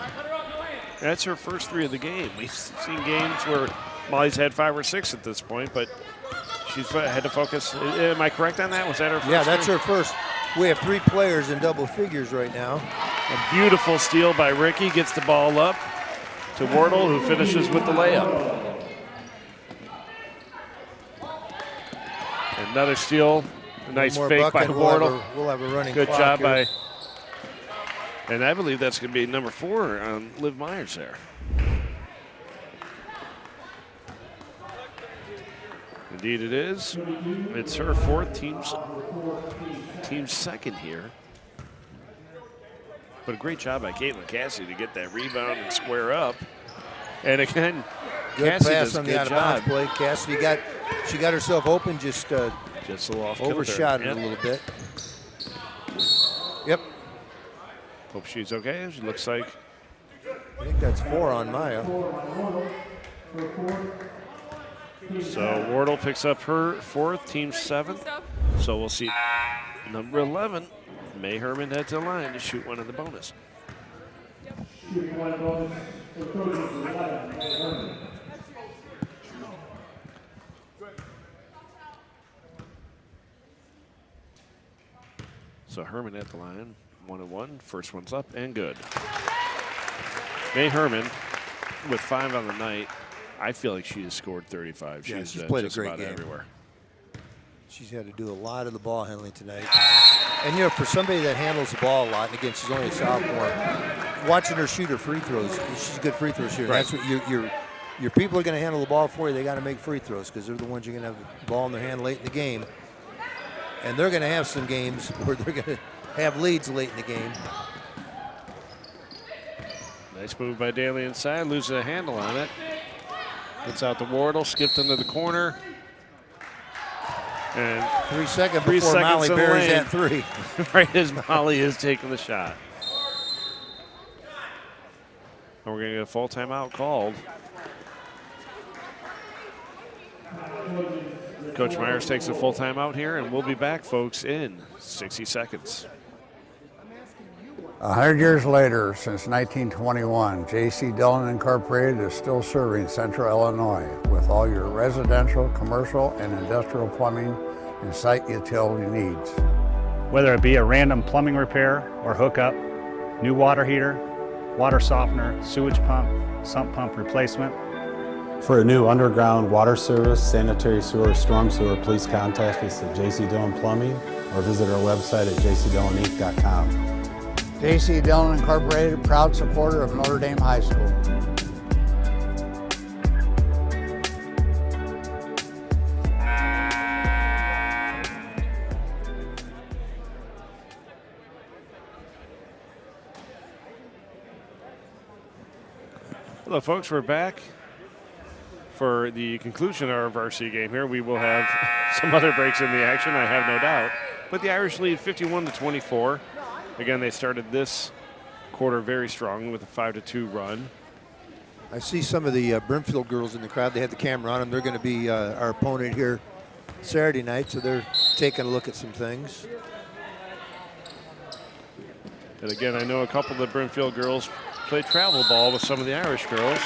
That's her first 3 of the game. We've seen games where Molly's had 5 or 6 at this point, but she's had to focus. Am I correct on that? Was that her first? Yeah, that's her first. We have 3 players in double figures right now. A beautiful steal by Ricky. Gets the ball up to Wardle, who finishes with the layup. Another steal. A nice fake by Wardle. We'll have a running Good clock job here. by, and I believe that's going to be number 4 on Liv Myers there. Indeed it is. It's her 4th, team's 2nd here. But a great job by Caitlin Cassidy to get that rebound and square up. And again, good Cassidy pass does on a the good out of bounds job. play. Cassidy got herself open, just a little off overshot it a little bit. Yep. Hope she's okay. She looks like. I think that's 4 on Maya. So Wardle picks up her 4th, team 7th. So we'll see number 11, May Herman, head to the line to shoot one in the bonus. So Herman at the line, 1-1. First one's up and good. May Herman with 5 on the night. I feel like she has scored 35. Yeah, she's played just a great about game everywhere. She's had to do a lot of the ball handling tonight. And, you know, for somebody that handles the ball a lot, and again, she's only a sophomore, watching her shoot her free throws, she's a good free throw shooter. Right. That's what your people are going to handle the ball for you. They got to make free throws because they're the ones you're going to have the ball in their hand late in the game. And they're going to have some games where they're going to have leads late in the game. Nice move by Daly inside, loses a handle on it. Gets out the Wardle, skipped into the corner. And 3 seconds before Molly buries that 3. Right as Molly is taking the shot. And we're going to get a full timeout called. Coach Myers takes a full timeout here, and we'll be back, folks, in 60 seconds. 100 years later, since 1921, J.C. Dillon Incorporated is still serving Central Illinois with all your residential, commercial, and industrial plumbing and site utility needs. Whether it be a random plumbing repair or hookup, new water heater, water softener, sewage pump, sump pump replacement. For a new underground water service, sanitary sewer, storm sewer, please contact us at JC Dillon Plumbing or visit our website at jcdilloninc.com. J.C. Dillon Incorporated, proud supporter of Notre Dame High School. Hello, folks. We're back for the conclusion of our varsity game here. We will have some other breaks in the action, I have no doubt. But the Irish lead 51-24. Again, they started this quarter very strong with a 5-2 run. I see some of the Brimfield girls in the crowd. They had the camera on them. They're going to be our opponent here Saturday night, so they're taking a look at some things. And again, I know a couple of the Brimfield girls play travel ball with some of the Irish girls.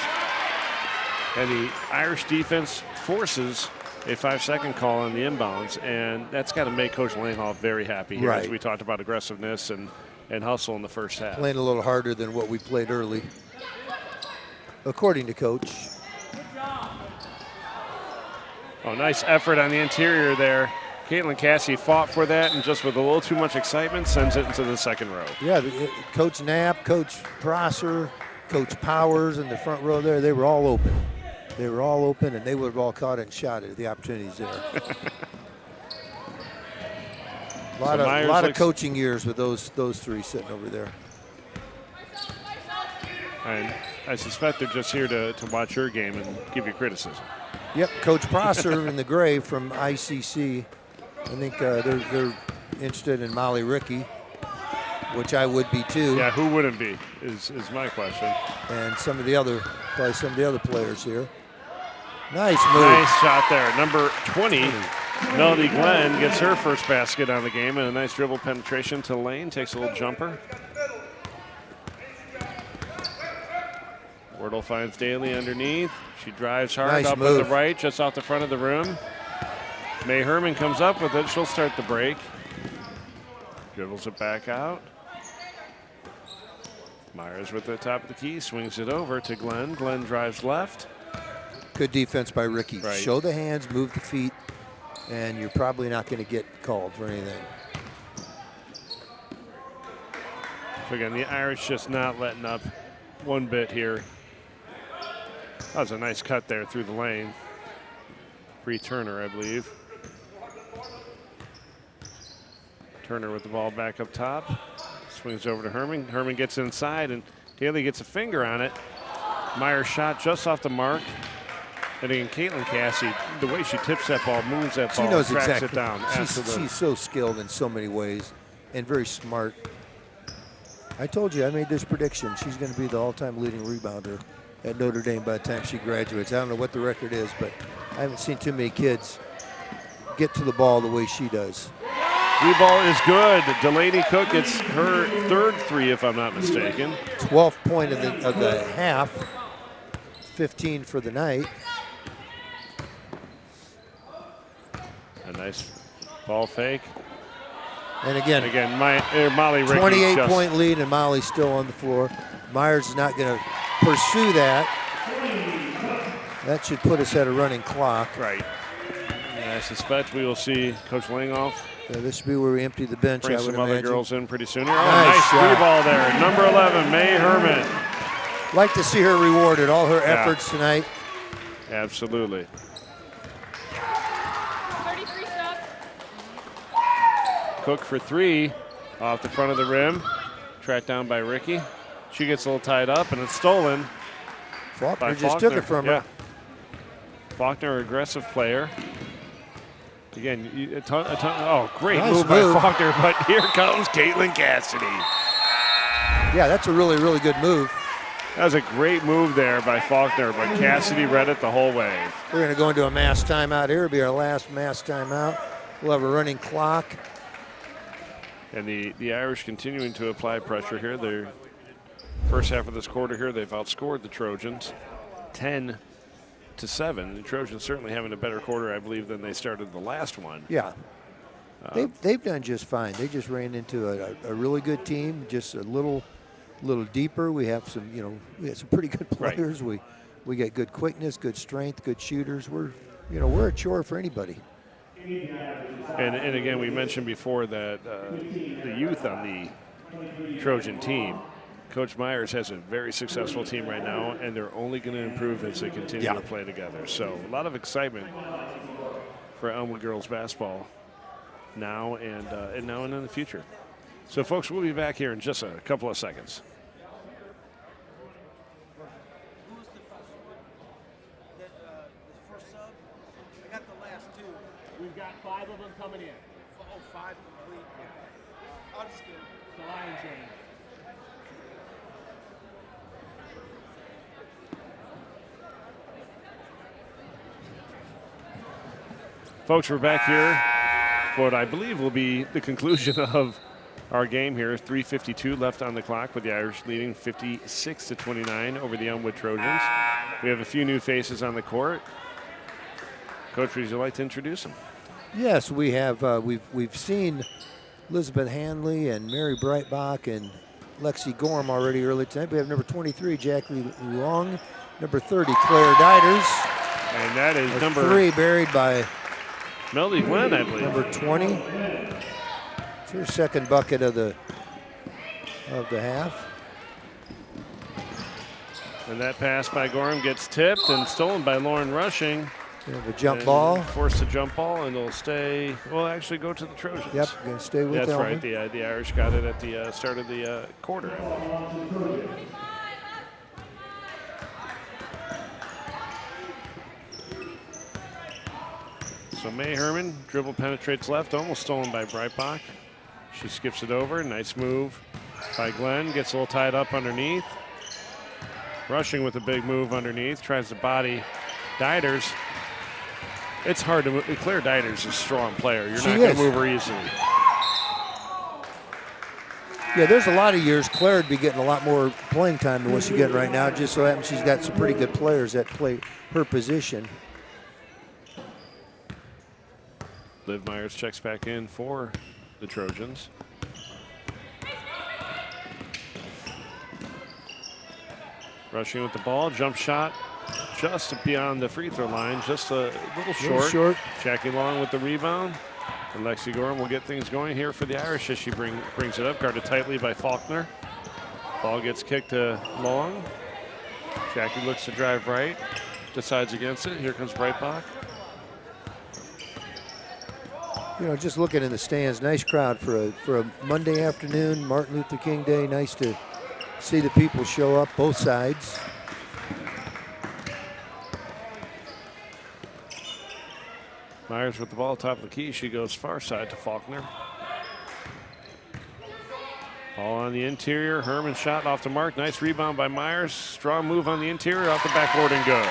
And the Irish defense forces a 5-second call on the inbounds, and that's got to make Coach Langhoff very happy here, as we talked about aggressiveness and hustle in the first half. Playing a little harder than what we played early, according to Coach. Oh, nice effort on the interior there. Caitlin Cassie fought for that, and just with a little too much excitement, sends it into the second row. Yeah, Coach Knapp, Coach Prosser, Coach Powers in the front row there, they were all open. They were all open, and they would have all caught it and shot it. The opportunities there. A lot of coaching years with those three sitting over there. And I suspect they're just here to watch your game and give you criticism. Yep, Coach Prosser in the gray from ICC. I think they're interested in Molly Rickey, which I would be too. Yeah, who wouldn't be is my question. And probably some of the other players here. Nice move. Nice shot there. Number 20, Melody Glenn, gets her first basket on the game, and a nice dribble penetration to Lane. Takes a little jumper. Wardle finds Daly underneath. She drives hard Nice up move. at the right, just off the front of the room. May Herman comes up with it. She'll start the break. Dribbles it back out. Myers with the top of the key, swings it over to Glenn. Glenn drives left. Good defense by Rickey. Right. Show the hands, move the feet, and you're probably not going to get called for anything. So again, the Irish just not letting up one bit here. That was a nice cut there through the lane. Bree Turner, I believe. Turner with the ball back up top. Swings over to Herman. Herman gets inside, and Daly gets a finger on it. Myers shot just off the mark. And again, Caitlin Cassie, the way she tips that ball, moves that ball, She knows tracks exactly. it down. She's so skilled in so many ways and very smart. I told you, I made this prediction. She's going to be the all-time leading rebounder at Notre Dame by the time she graduates. I don't know what the record is, but I haven't seen too many kids get to the ball the way she does. Three ball is good. Delaney Cook gets her third three, if I'm not mistaken. 12th point of the half, 15 for the night. A nice ball fake. And again, Molly Rickey 28-point lead, and Molly's still on the floor. Myers is not going to pursue that. That should put us at a running clock. Right. And I suspect we will see Coach Langhoff. This should be where we empty the bench. Bring I would some other imagine. girls in pretty soon. Here. Oh, Nice nice shot. three ball there. Number 11, May Herman. Like to see her rewarded, all her efforts tonight. Absolutely. 33 steps. Cook for three off the front of the rim. Tracked down by Rickey. She gets a little tied up, and it's stolen. Faulkner by just took it from her. Faulkner, aggressive player. Again, great Nice move by move. Faulkner, but here comes Caitlin Cassidy. Yeah, that's a really, really good move. That was a great move there by Faulkner, but Cassidy read it the whole way. We're going to go into a mass timeout here. It'll be our last mass timeout. We'll have a running clock. And the Irish continuing to apply pressure here. Their first half of this quarter here, they've outscored the Trojans 10-7. The Trojans certainly having a better quarter, I believe, than they started the last one. Yeah. They've done just fine. They just ran into a really good team, just a little deeper. We have some, we have some pretty good players. Right. We get good quickness, good strength, good shooters. We're a chore for anybody. And again, we mentioned before that the youth on the Trojan team, Coach Myers has a very successful team right now, and they're only going to improve as they continue to play together. So a lot of excitement for Elmwood girls basketball now and in the future. So, folks, we'll be back here in just a couple of seconds. We've got 5 of them coming in. Oh, 5 complete. Yeah. I'll just get The Lion change. Folks, we're back here what I believe will be the conclusion of our game here. 3:52 left on the clock with the Irish leading 56-29 over the Elmwood Trojans. We have a few new faces on the court. Coach, would you like to introduce them? Yes, we have. We've seen Elizabeth Hanley and Mary Breitbach and Lexi Gorham already early tonight. We have number 23, Jackie Long, number 30, Claire Diders. And that is number 3 buried by Melody Glenn, I believe. Number 20. It's her second bucket of the half. And that pass by Gorham gets tipped and stolen by Lauren Rushing. The jump ball. Forced a jump ball, and it'll stay. Well, actually go to the Trojans. Yep, going to stay with That's Elmwood. right. The Irish got it at the start of the quarter. So May Herman, dribble penetrates left, almost stolen by Breitbach. She skips it over. Nice move by Glenn. Gets a little tied up underneath. Rushing with a big move underneath. Tries to body Diders. It's hard to move. Claire Diders is a strong player. You're not going to move her easily. Yeah, there's a lot of years Claire would be getting a lot more playing time than what she's getting right now. Just so happens she's got some pretty good players that play her position. Liv Myers checks back in for the Trojans. Rushing with the ball, jump shot just beyond the free throw line, just a little short. Jackie Long with the rebound. And Lexi Gorham will get things going here for the Irish as she brings it up, guarded tightly by Faulkner. Ball gets kicked to Long. Jackie looks to drive right, decides against it. Here comes Breitbach. You know, just looking in the stands, nice crowd for a Monday afternoon, Martin Luther King Day. Nice to see the people show up, both sides. Myers with the ball, top of the key. She goes far side to Faulkner. Ball on the interior. Herman shot off the mark. Nice rebound by Myers. Strong move on the interior, off the backboard and good.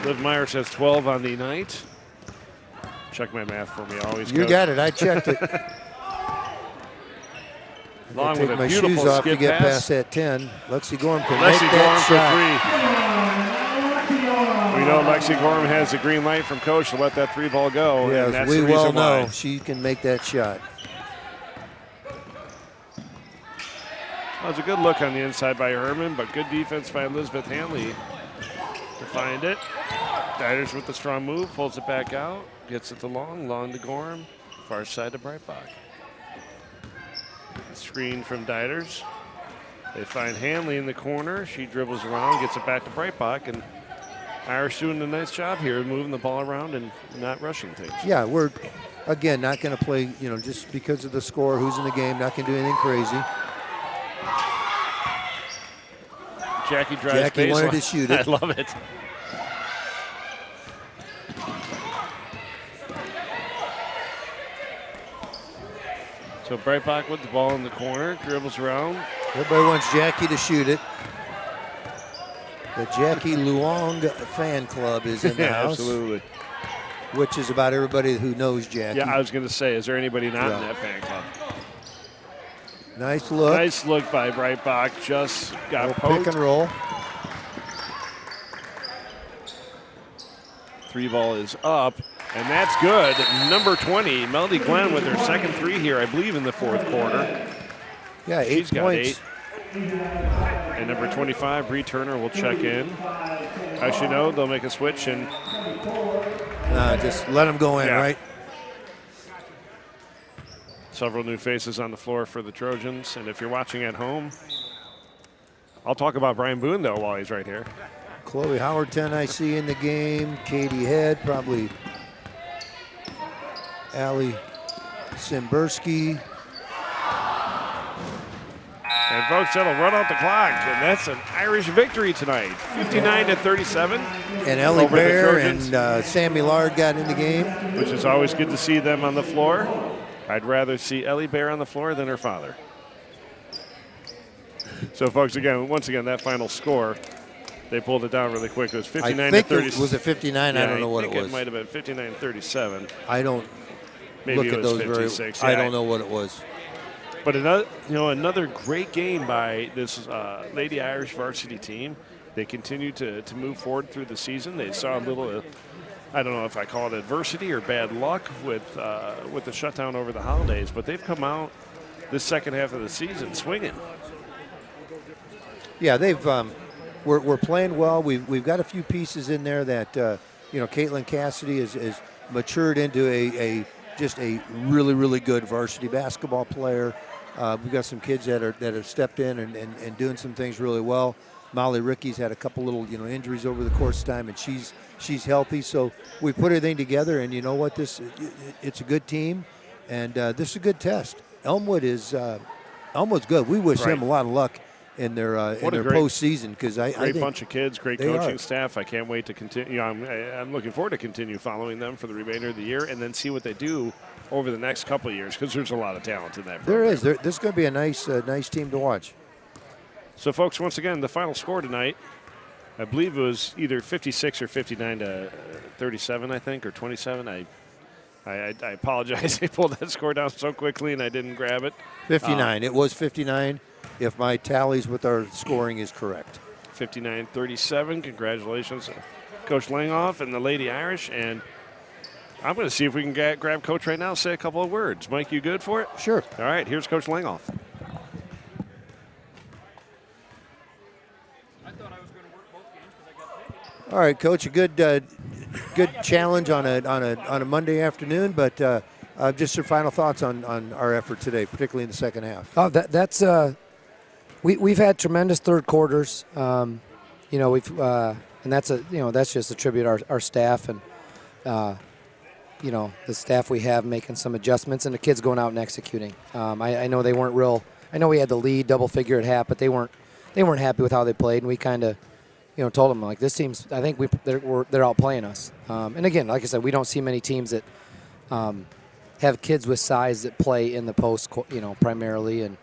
Liv Myers has 12 on the night. Check my math for me, always. You got it. I checked it. Along with a my beautiful shoes off skip to get pass. past that 10. Lexi Gorham can Lexi make Gorham that for 3. We know Lexi Gorham has the green light from coach to let that 3 ball go. Yes, and that's we the reason well know why. she can make that shot. Well, it's a good look on the inside by Herman, but good defense by Elizabeth Hanley to find it. Diders with the strong move, pulls it back out, gets it to Long to Gorham, far side to Breitbach. Screen from Diders. They find Hanley in the corner. She dribbles around, gets it back to Breitbach, and Irish doing a nice job here, moving the ball around and not rushing things. Yeah, we're, again, not going to play, you know, just because of the score, who's in the game, not going to do anything crazy. Jackie drives Jackie baseline. wanted to shoot it. I love it. So Breitbach with the ball in the corner, dribbles around. Everybody wants Jackie to shoot it. The Jackie Luong fan club is in the house. Absolutely. Which is about everybody who knows Jackie. Yeah, I was going to say, is there anybody not in that fan club? Nice look. Nice look by Breitbach. Just got poked. Pick and roll. 3 ball is up, and that's good. Number 20, Melody Glenn with her second 3 here, I believe, in the 4th quarter. Yeah, 8 She's got points. 8. And number 25, Bree Turner, will check in. As you know, they'll make a switch and just let them go in, right? Several new faces on the floor for the Trojans. And if you're watching at home, I'll talk about Brian Boone, though, while he's right here. Chloe Howard-10 I see in the game. Katie Head, probably Allie Simberski. And folks, that'll run out the clock, and that's an Irish victory tonight, 59-37. And Ellie Bear and Sammy Lard got in the game. Which is always good to see them on the floor. I'd rather see Ellie Bear on the floor than her father. So, folks, once again, that final score, They pulled it down really quick. It was 59 I think to 30. was it 59? Yeah, I don't know what it was. It might have been 59-37. I don't Maybe look it at was those 56. I don't know what it was. But another great game by this Lady Irish varsity team. They continue to move forward through the season. They saw a little, I don't know if I call it adversity or bad luck with the shutdown over the holidays, but they've come out this second half of the season swinging. Yeah, they've we're playing well. We've got a few pieces in there that Caitlin Cassidy is matured into just a really good varsity basketball player. We've got some kids that have stepped in and doing some things really well. Molly Ricky's had a couple little injuries over the course of time, and she's healthy. So we put everything together, and you know what? It's a good team, and this is a good test. Elmwood's good. We wish them a lot of luck in their postseason, because I think bunch of kids, great coaching staff. I can't wait to continue. I'm looking forward to continue following them for the remainder of the year, and then see what they do over the next couple of years, because there's a lot of talent in that program. There is. This is going to be a nice team to watch. So, folks, once again, the final score tonight, I believe it was either 56 or 59 to 37, I think, or 27. I apologize. They pulled that score down so quickly, and I didn't grab it. 59. It was 59, if my tallies with our scoring is correct. 59-37. Congratulations, Coach Langhoff and the Lady Irish. And I'm going to see if we can grab Coach right now, say a couple of words. Mike, you good for it? Sure. All right, here's Coach Langhoff. All right, Coach, a good challenge on a Monday afternoon, but just your final thoughts on our effort today, particularly in the second half. Oh, that's we've had tremendous third quarters. And that's just a tribute to our staff and the staff we have making some adjustments, and the kids going out and executing. I know they weren't real. I know we had the lead double figure at half, but they weren't happy with how they played, and we kind of told them, like, this team's, I think they're outplaying us. And again, like I said, we don't see many teams that have kids with size that play in the post, primarily. And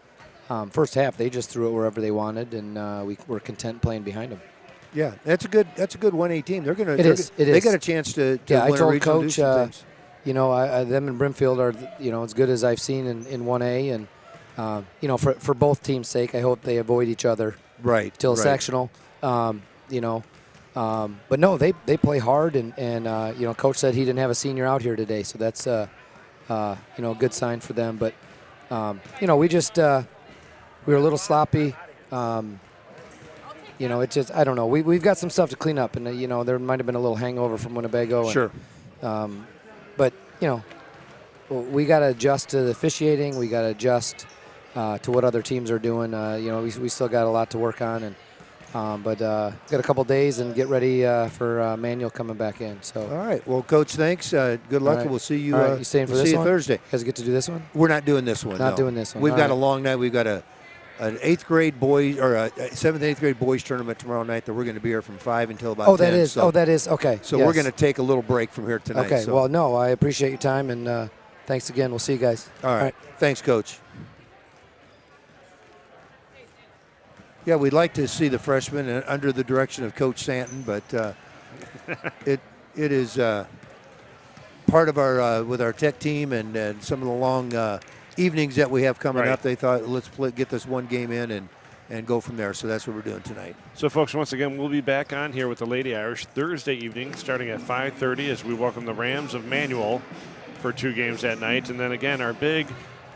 first half, they just threw it wherever they wanted, and we were content playing behind them. Yeah, that's a good 1A team. They got a chance to yeah, win I told a regional, Coach, do some things. them and Brimfield are as good as I've seen in 1A, and for both teams' sake, I hope they avoid each other till sectional. But no, they play hard, and Coach said he didn't have a senior out here today, so that's a good sign for them. But we just we were a little sloppy. It just, I don't know. We've got some stuff to clean up, and there might have been a little hangover from Winnebago. Sure. But we got to adjust to the officiating. We got to adjust to what other teams are doing. We still got a lot to work on, and but got a couple days and get ready for Manuel coming back in. So. All right. Well, Coach, thanks. Good luck, and we'll see you. You staying for we'll this see one? you Thursday. You guys get to do this one? We're not doing this one. Not doing this one. We've got a long night. We've got an 8th grade boys or a 7th, 8th grade boys tournament tomorrow night that we're going to be here from 5 until about 10. That is. Okay. So we're going to take a little break from here tonight. Okay. Well, no, I appreciate your time, and thanks again. We'll see you guys. All right. Thanks, Coach. Yeah, we'd like to see the freshmen under the direction of Coach Santon, but it is part of our with our tech team and some of the long evenings that we have coming up. They thought, let's get this one game in and go from there. So that's what we're doing tonight. So, folks, once again, we'll be back on here with the Lady Irish Thursday evening, starting at 5:30 as we welcome the Rams of Manuel for 2 games that night. And then again, our big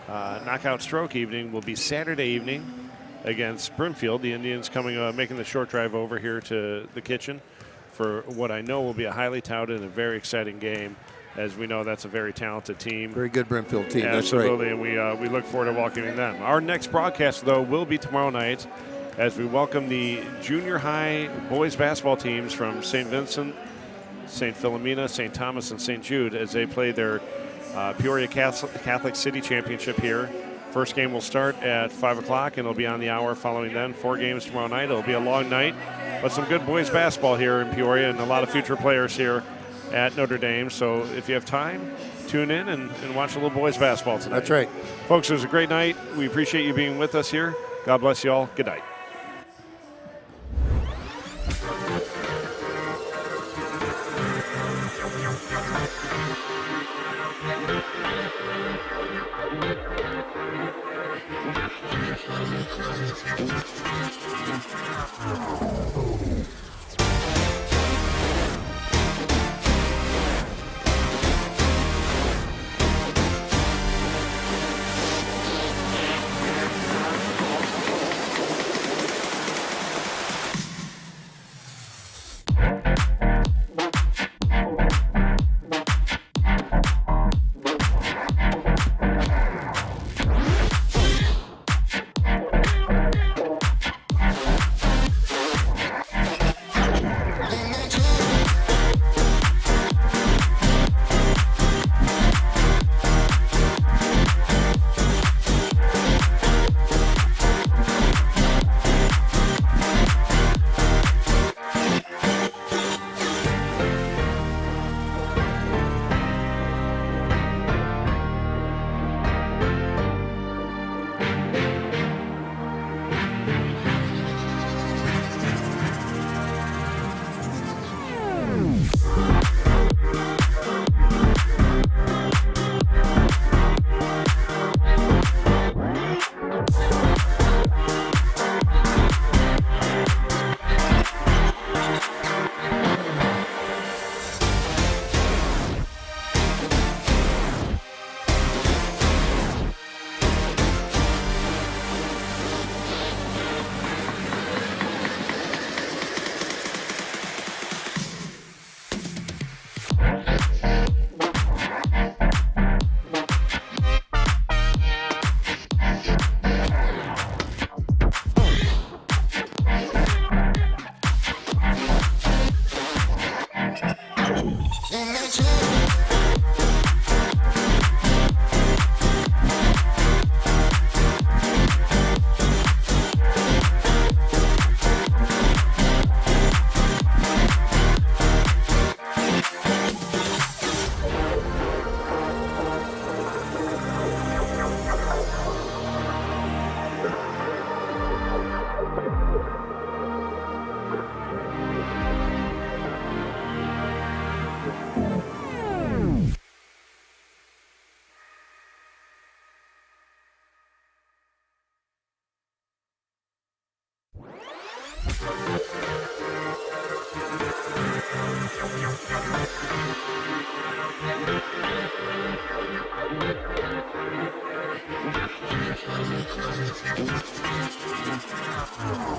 knockout stroke evening will be Saturday evening against Brimfield. The Indians making the short drive over here to the kitchen for what I know will be a highly touted and very exciting game. As we know, that's a very talented team. Very good Brimfield team. Absolutely, that's right. And we look forward to welcoming them. Our next broadcast, though, will be tomorrow night as we welcome the junior high boys basketball teams from St. Vincent, St. Philomena, St. Thomas, and St. Jude as they play their Peoria Catholic City Championship here. First game will start at 5 o'clock, and it'll be on the hour following then. 4 games tomorrow night. It'll be a long night, but some good boys basketball here in Peoria and a lot of future players here at Notre Dame. So if you have time, tune in and watch a little boys basketball tonight. That's right. Folks, it was a great night. We appreciate you being with us here. God bless you all. Good night. Thank you.